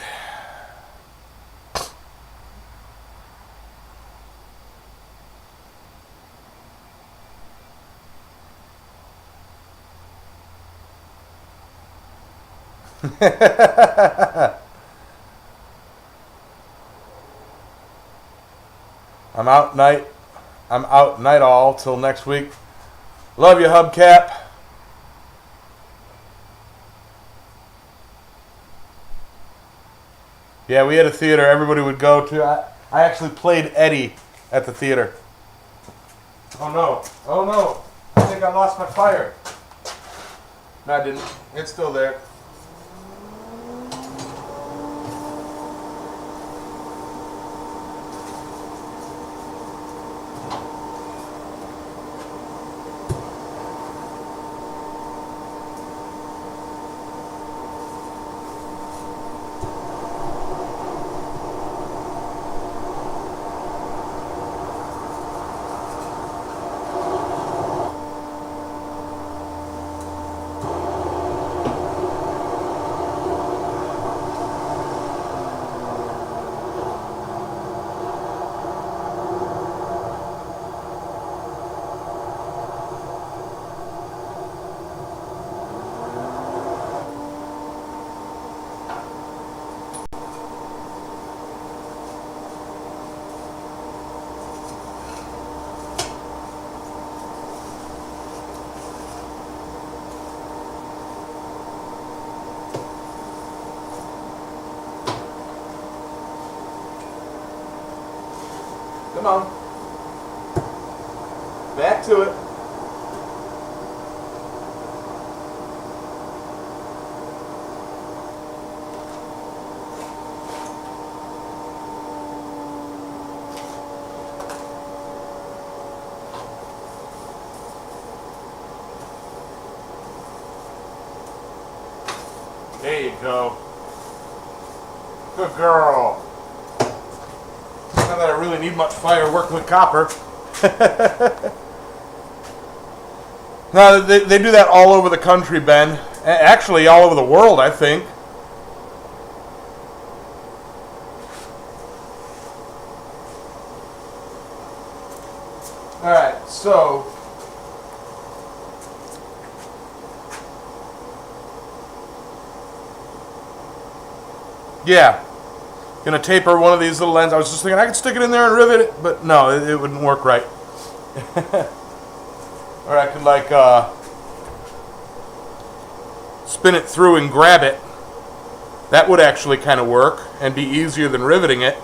I'm out night all till next week. Love you, Hubcap. Yeah, we had a theater everybody would go to. I actually played Eddie at the theater. Oh no. Oh no. I think I lost my fire. No, I didn't. It's still there. Come on. Back to it. There you go. Good girl. Not that I really need much fire working with copper. No, they do that all over the country, Ben. Actually, all over the world, I think. Alright, so... yeah. Gonna taper one of these little ends. I was just thinking I could stick it in there and rivet it, but no, it wouldn't work right. Or I could like spin it through and grab it. That would actually kind of work and be easier than riveting it.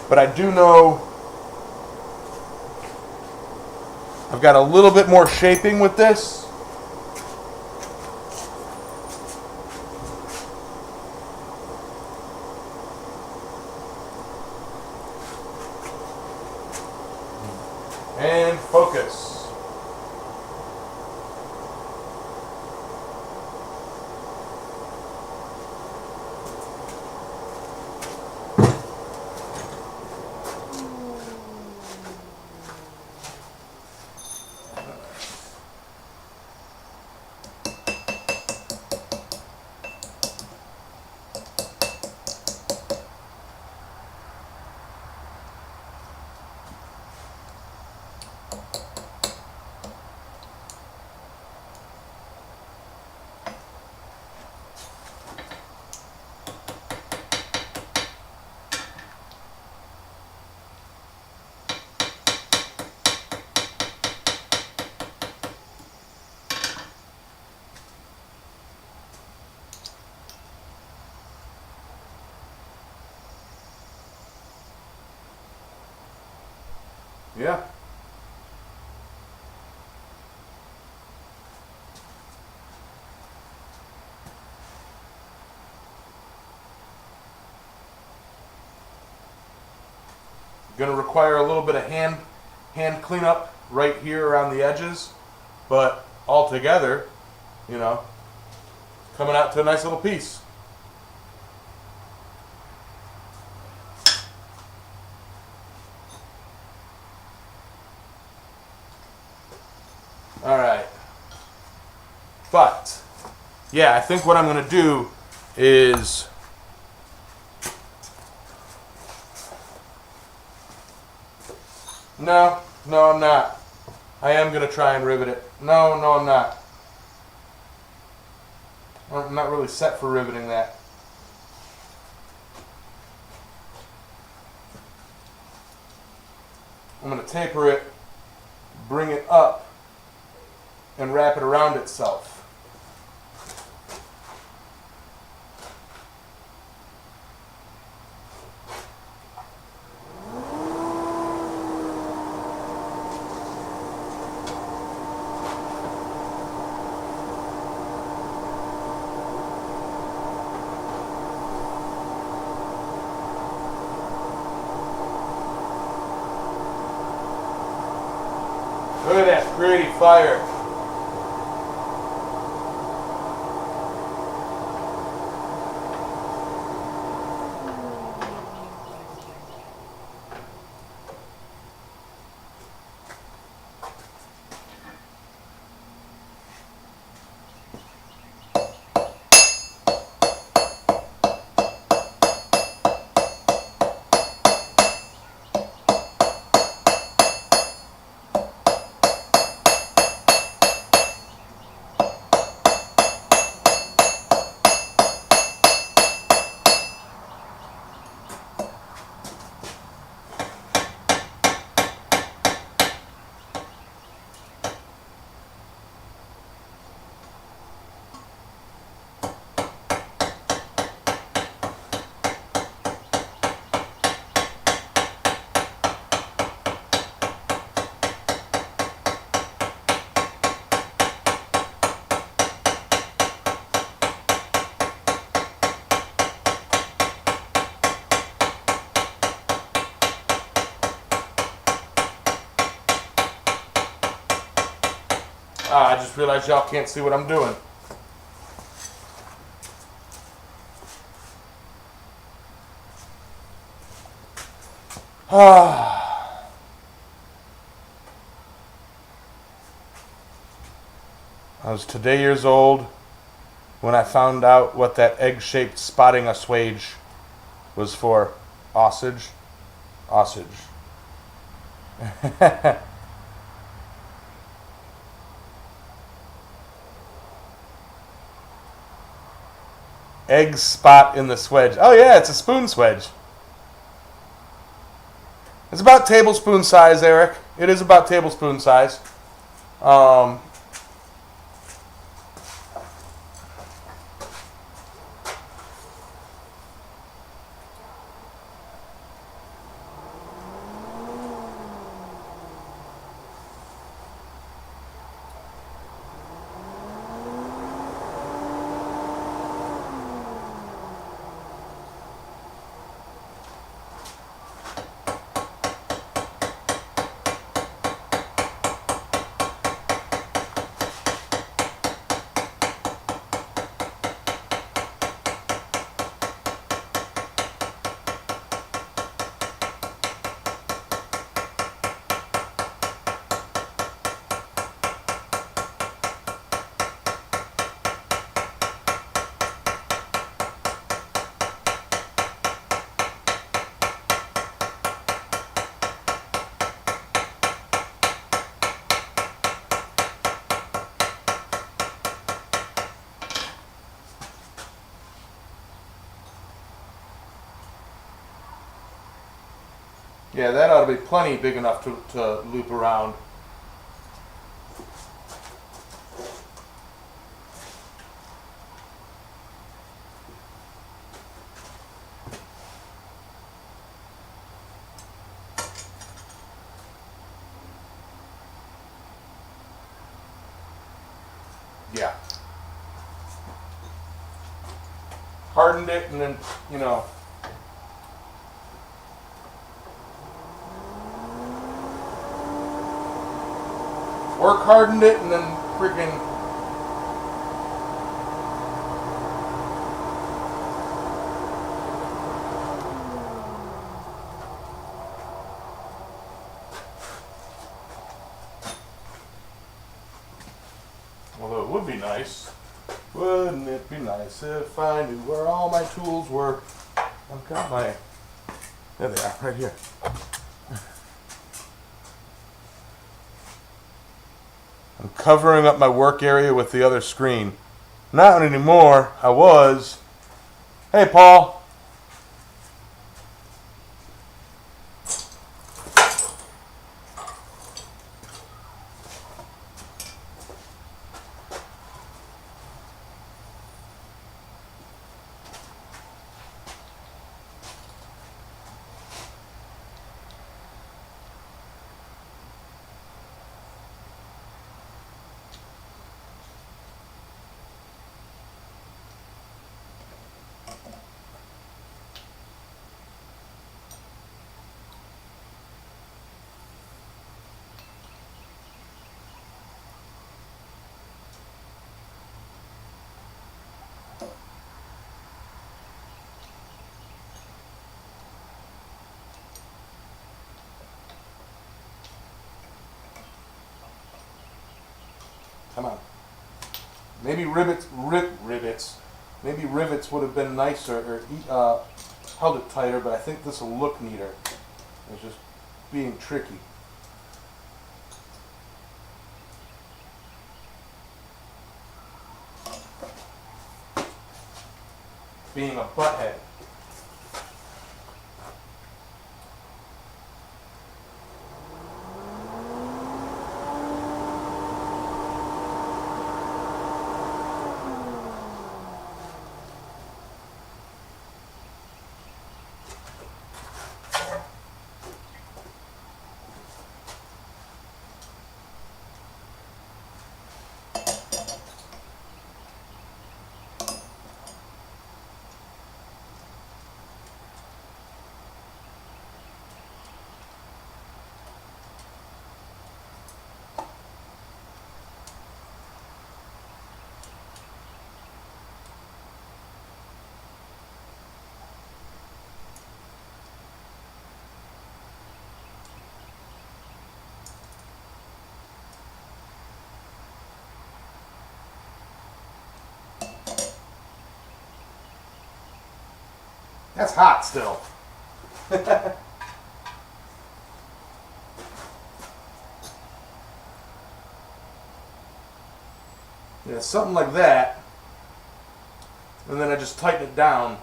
But I do know I've got a little bit more shaping with this. And focus. Yeah. Going to require a little bit of hand cleanup right here around the edges, but altogether, you know, coming out to a nice little piece. All right. But yeah, I think what I'm going to do is no, I'm not. I am going to try and rivet it. No, I'm not. I'm not really set for riveting that. I'm going to taper it, bring it up, and wrap it around itself. Look at that pretty fire. I just realized y'all can't see what I'm doing. I was today years old when I found out what that egg-shaped spotting assuage was for. Osage. Egg spot in the swedge. Oh yeah, it's a spoon swedge. It's about tablespoon size, Eric. It is about tablespoon size. Yeah, that ought to be plenty big enough to loop around. Yeah. Hardened it and then, you know. Work hardened it and then freaking. Although it would be nice. Wouldn't it be nice if I knew where all my tools were? I've got my. There they are, right here. I'm covering up my work area with the other screen. Not anymore. I was. Hey, Paul. Come on. Maybe rivets. Maybe rivets would have been nicer or held it tighter, but I think this will look neater. It's just being tricky. Being a butthead. That's hot still. Yeah, something like that. And then I just tighten it down.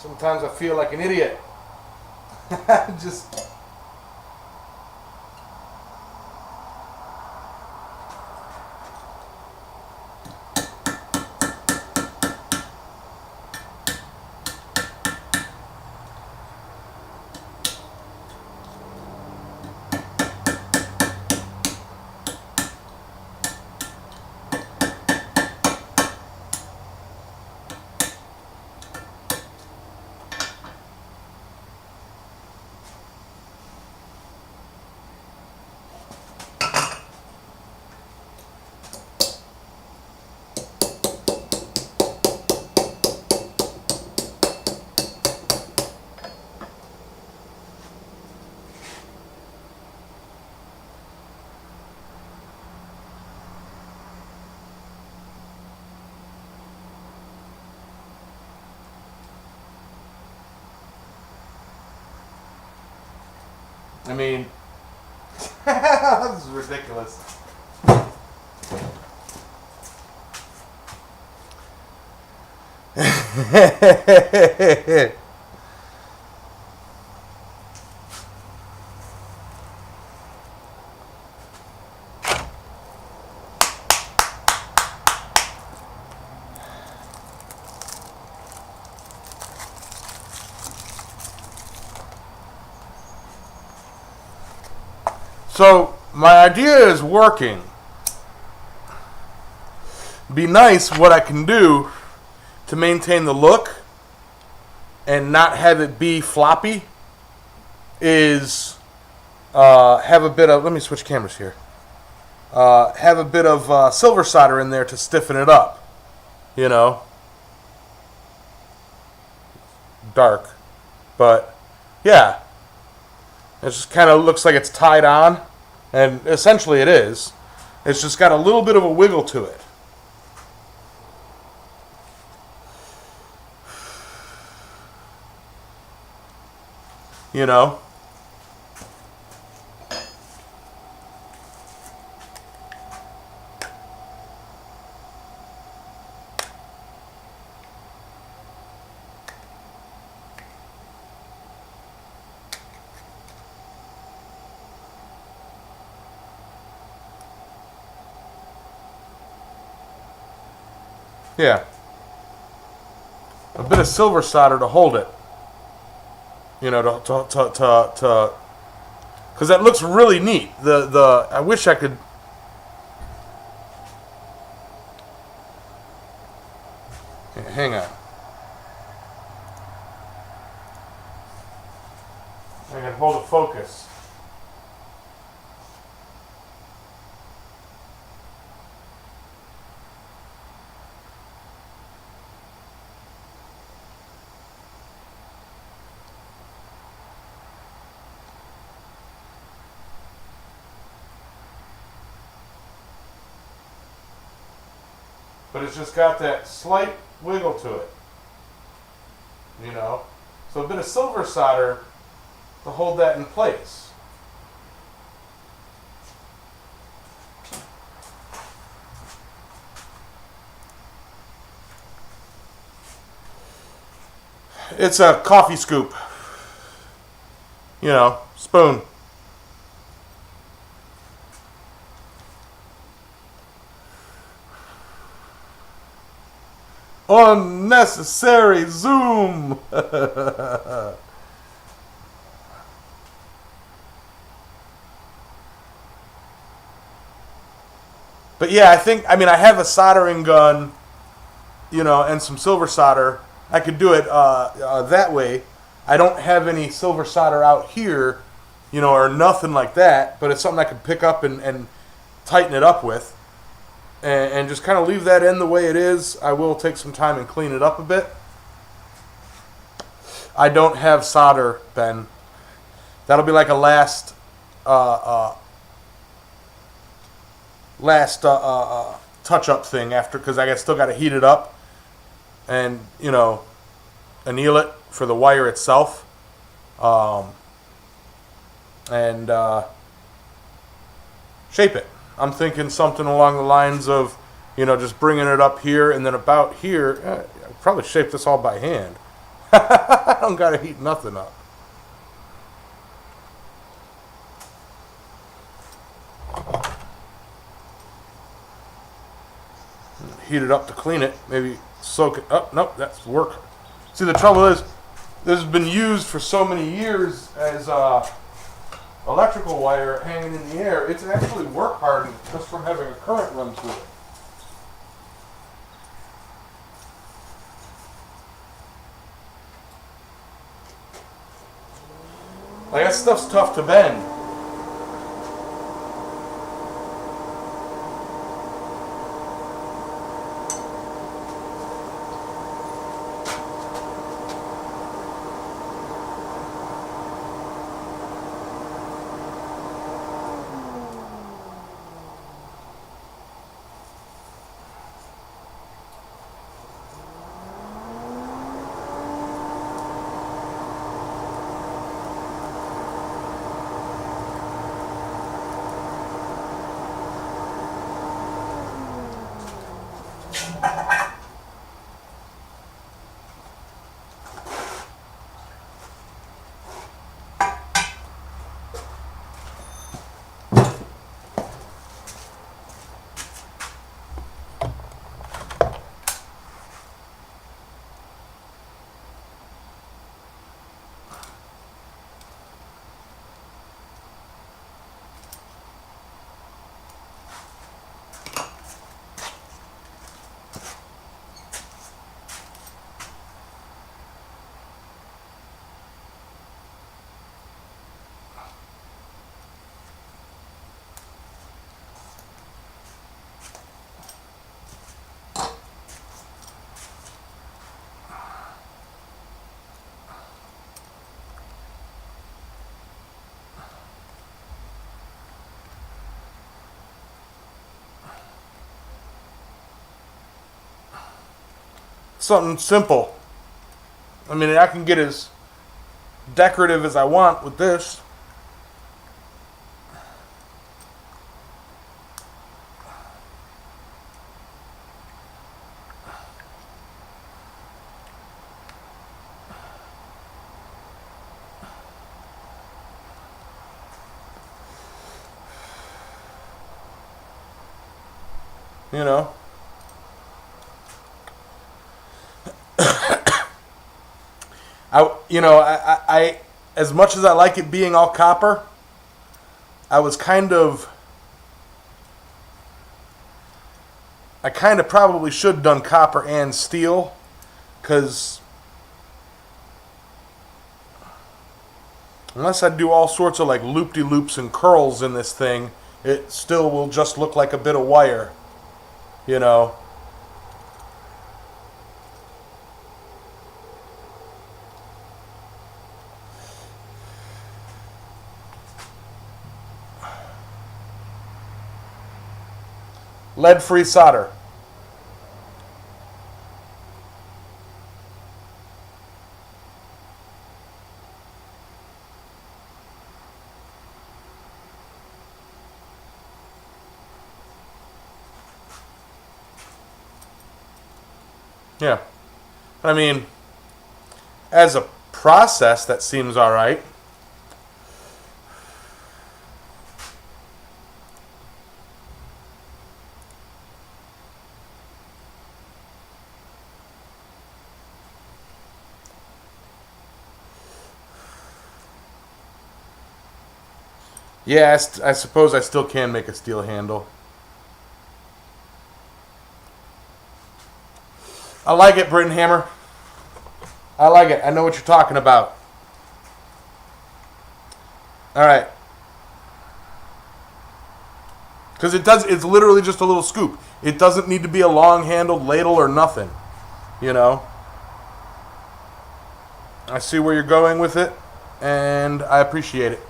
Sometimes I feel like an idiot. Just. I mean, this is ridiculous. So my idea is working. Be nice what I can do to maintain the look and not have it be floppy is have a bit of, let me switch cameras here, have a bit of silver solder in there to stiffen it up, you know, dark, but yeah, it just kind of looks like it's tied on, and essentially it is. It's just got a little bit of a wiggle to it. You know? Yeah. A bit of silver solder to hold it. You know, to because that looks really neat. I wish I could. Hang on. I can hold it focus. But it's just got that slight wiggle to it, you know. So a bit of silver solder to hold that in place. It's a coffee scoop, you know, spoon. Unnecessary zoom. But yeah, I mean, I have a soldering gun, you know, and some silver solder. I could do it that way. I don't have any silver solder out here, you know, or nothing like that, but it's something I could pick up and tighten it up with. And just kind of leave that in the way it is. I will take some time and clean it up a bit. I don't have solder, Ben. That'll be like a last touch-up thing after, because I still got to heat it up and, you know, anneal it for the wire itself. And shape it. I'm thinking something along the lines of, you know, just bringing it up here and then about here. I'll probably shape this all by hand. I don't got to heat nothing up. Heat it up to clean it. Maybe soak it up. Nope, that's work. See, the trouble is, this has been used for so many years as electrical wire hanging in the air. It's actually work hardened just from having a current run through it. Like, that stuff's tough to bend. something simple. I mean, I can get as decorative as I want with this. You know, I as much as I like it being all copper, I kind of probably should have done copper and steel, because unless I do all sorts of like loop-de-loops and curls in this thing, it still will just look like a bit of wire, you know. Lead-free solder. Yeah. I mean, as a process, that seems all right. Yeah, I suppose I still can make a steel handle. I like it, Britton Hammer. I like it. I know what you're talking about. All right. Because it's literally just a little scoop. It doesn't need to be a long-handled ladle or nothing. You know? I see where you're going with it, and I appreciate it.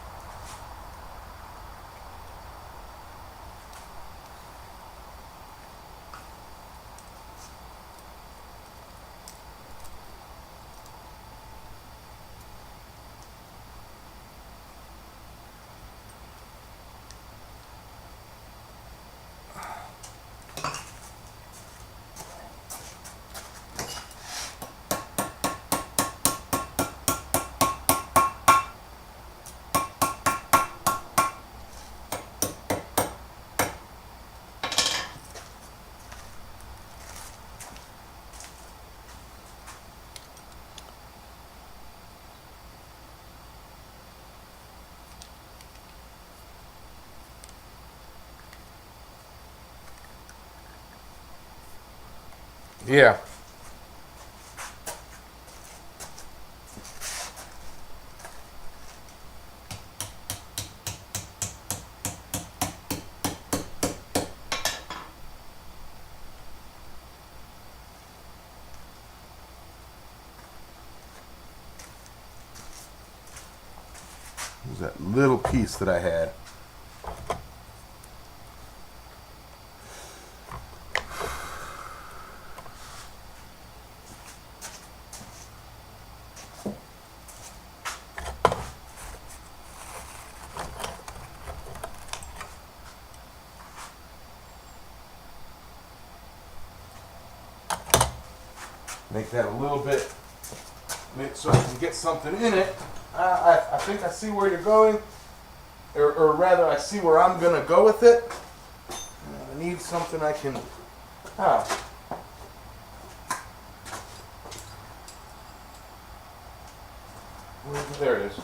Yeah. There's that little piece that I had. Make that a little bit, so I can get something in it. I think I see where you're going, or rather I see where I'm going to go with it. I need something I can... There it is.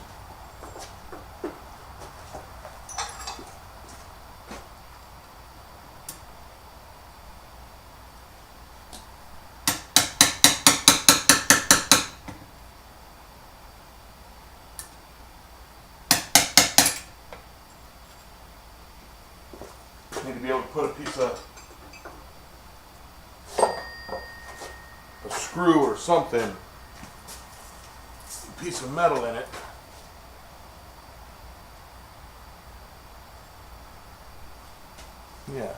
Need to be able to put a piece of a screw or something, a piece of metal in it. Yeah.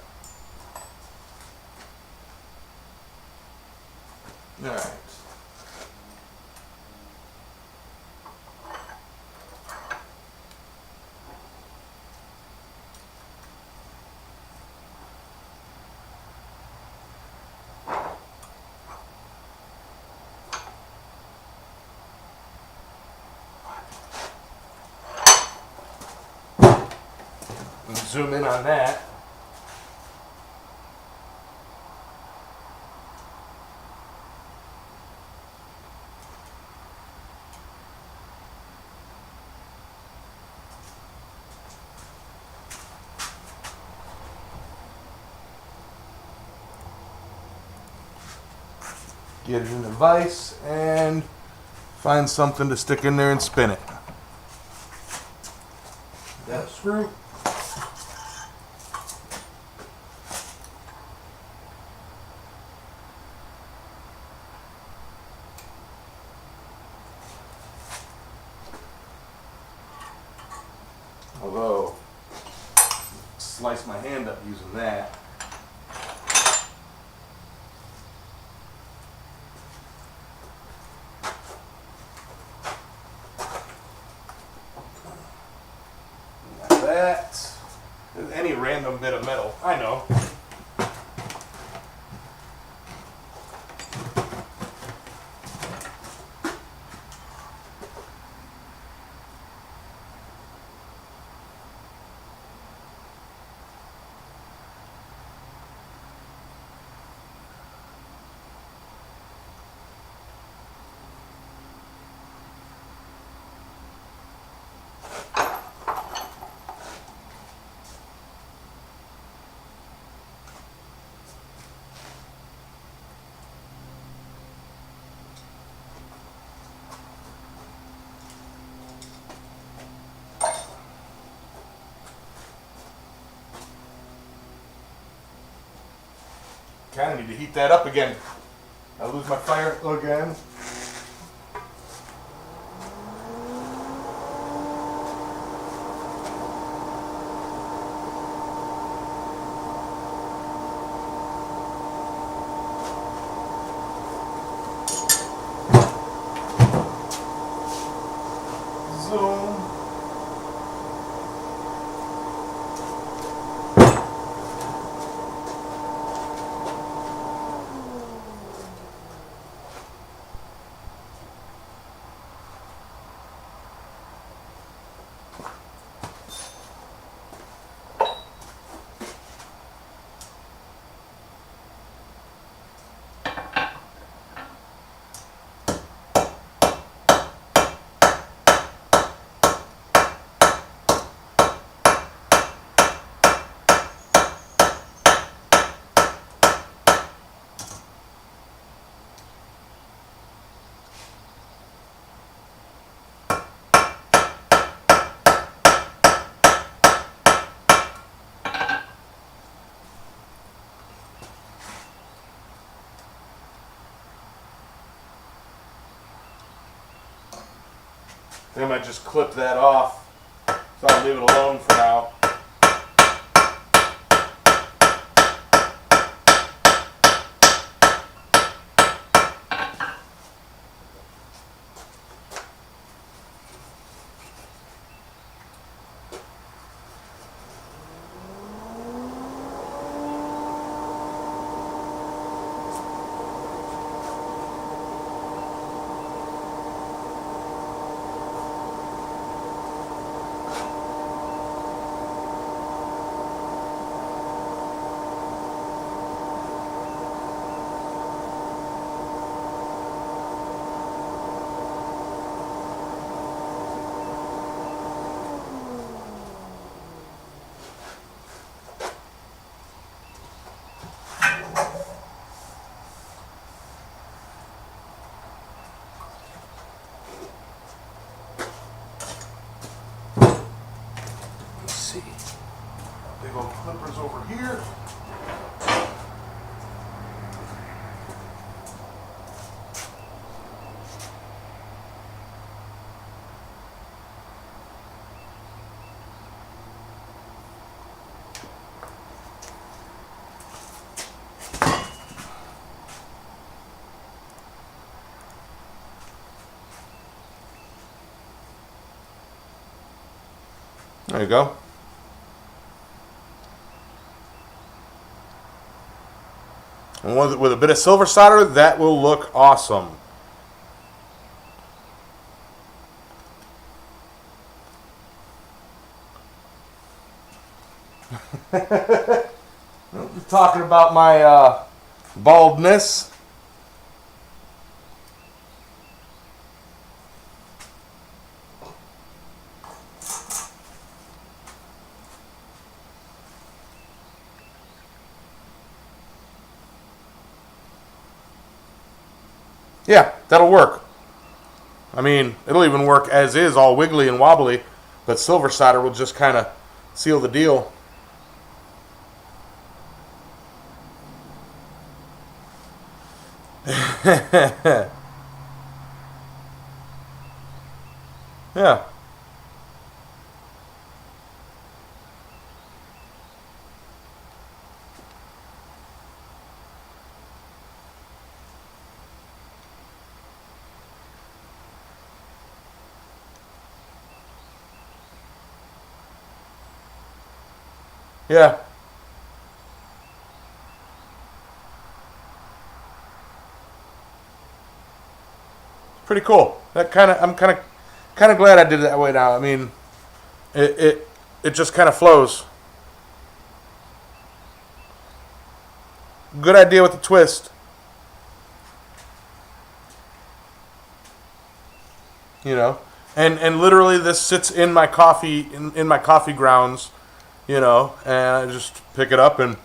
All right. Zoom in on that. Get it in the vise and find something to stick in there and spin it. That screw. Although, slice my hand up using that. Like that. Any random bit of metal, I know. Kind of need to heat that up again. I lose my fire again. Zoom. I might just clip that off, so I'll leave it alone for now. There you go. And with a bit of silver solder, that will look awesome. Talking about my baldness. Yeah, that'll work. I mean, it'll even work as is, all wiggly and wobbly, but silver solder will just kind of seal the deal. Yeah. Yeah. Pretty cool. I'm kind of glad I did it that way now. I mean, it just kind of flows. Good idea with the twist. You know, and literally this sits in my coffee in my coffee grounds. You know, and I just pick it up and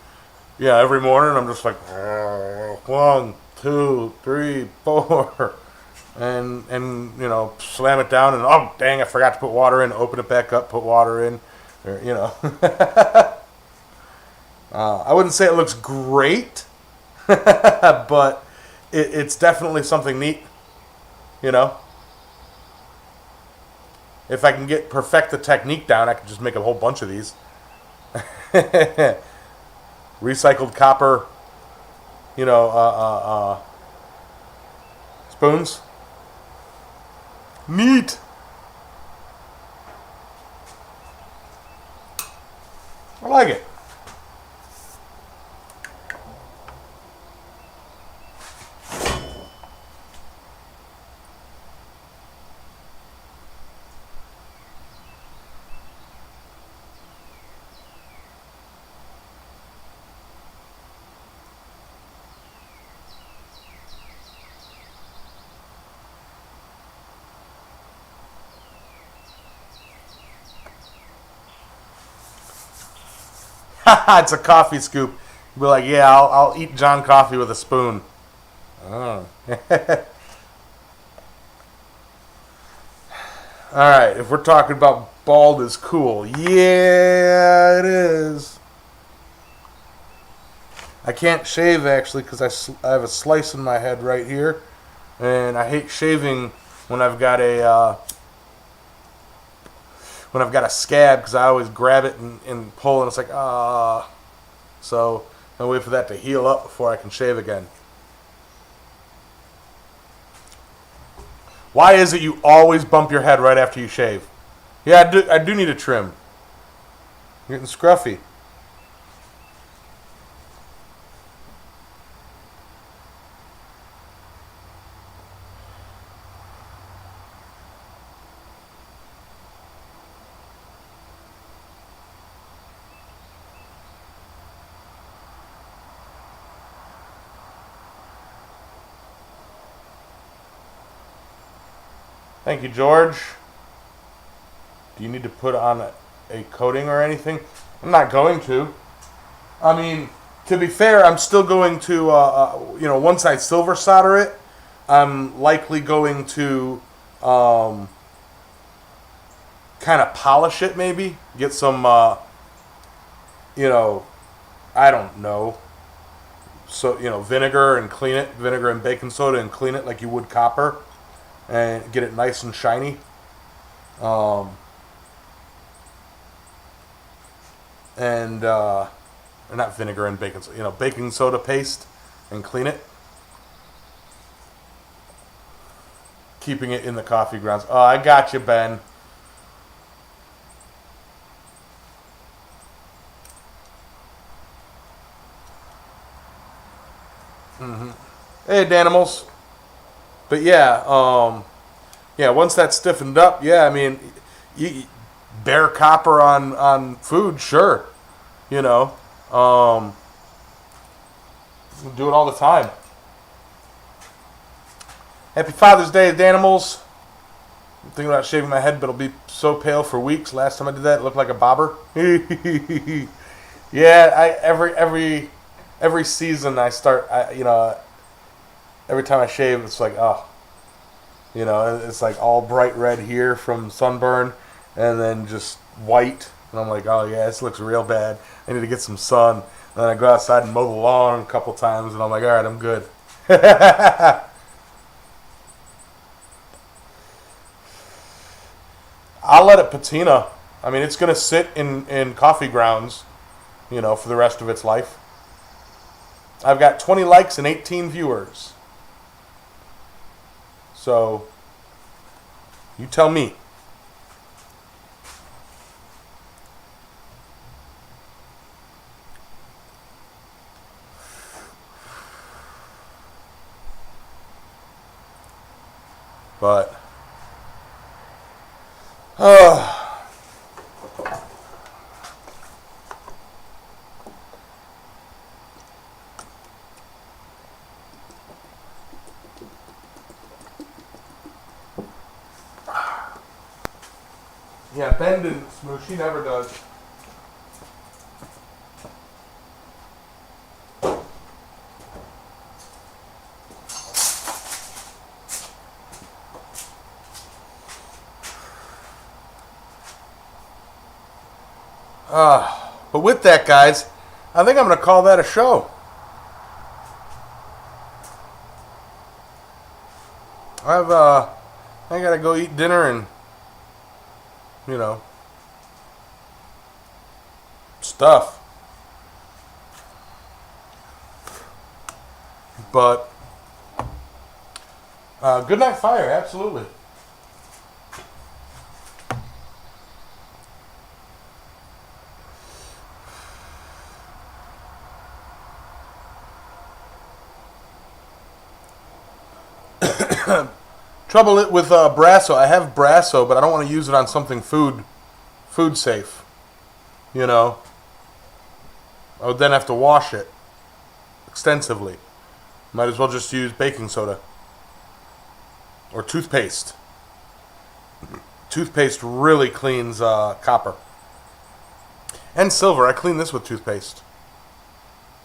yeah, every morning I'm just like 1, 2, 3, 4. And you know, slam it down and oh dang, I forgot to put water in. Open it back up, put water in, or, you know. I wouldn't say it looks great, but it's definitely something neat. You know, if I can perfect the technique down, I can just make a whole bunch of these. Recycled copper, you know, spoons. Neat. I like it. It's a coffee scoop. Be like, yeah, I'll eat John coffee with a spoon. Oh. All right, if we're talking about bald is cool, yeah, it is. I can't shave actually because I have a slice in my head right here, and I hate shaving when I've got a scab because I always grab it and pull and it's like so I wait for that to heal up before I can shave again. Why is it you always bump your head right after you shave? Yeah, I do need a trim. You're getting scruffy. Thank you, George. Do you need to put on a coating or anything? I'm not going to. I mean, to be fair, I'm still going to, you know, once I silver solder it, I'm likely going to kind of polish it maybe. Get some, you know, I don't know. So, you know, vinegar and clean it. Vinegar and baking soda and clean it like you would copper. And get it nice and shiny. And or not vinegar and baking soda, you know, baking soda paste and clean it. Keeping it in the coffee grounds. Oh, I got you, Ben. Hey, Danimals. But yeah, yeah. Once that's stiffened up, yeah. I mean, bare copper on food, sure. You know, um, do it all the time. Happy Father's Day, Danimals. I'm thinking about shaving my head, but it'll be so pale for weeks. Last time I did that, it looked like a bobber. Yeah, every season I start, every time I shave, it's like, oh, it's like all bright red here from sunburn, and then just white, and I'm like, oh yeah, this looks real bad. I need to get some sun. And then I go outside and mow the lawn a couple times, and I'm like, all right, I'm good. I'll let it patina. I mean, it's gonna sit in coffee grounds, for the rest of its life. I've got 20 likes and 18 viewers. So, you tell me. But, yeah, Ben didn't smoosh. He never does. But with that, guys, I think I'm going to call that a show. I got to go eat dinner and, stuff. But, good night, fire, absolutely. Trouble with Brasso. I have Brasso, but I don't want to use it on something food safe. I would then have to wash it extensively. Might as well just use baking soda or toothpaste. Toothpaste really cleans copper and silver. I clean this with toothpaste.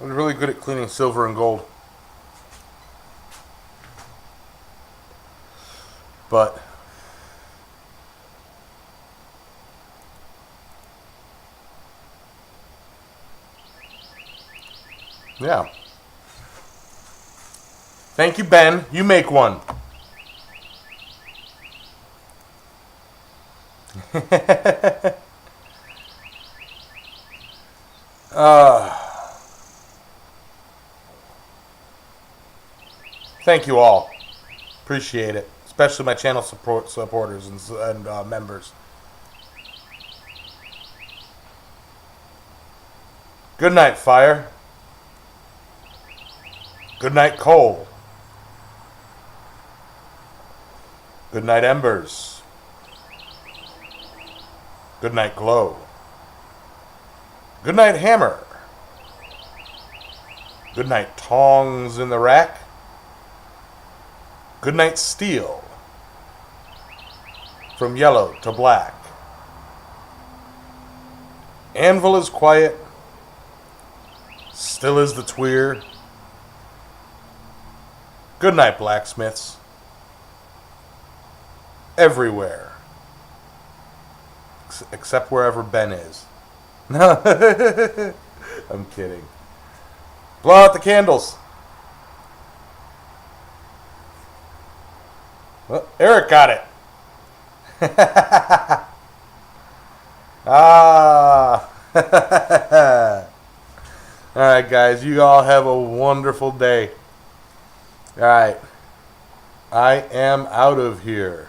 I'm really good at cleaning silver and gold. But yeah. Thank you, Ben. You make one. Thank you all. Appreciate it. Especially my channel supporters and members. Good night, fire. Good night, coal. Good night, embers. Good night, glow. Good night, hammer. Good night, tongs in the rack. Good night, steel. From yellow to black. Anvil is quiet. Still is the tweer. Good night, blacksmiths. Everywhere. Except wherever Ben is. No, I'm kidding. Blow out the candles. Well, Eric got it. Ah. All right, guys. You all have a wonderful day. All right. I am out of here.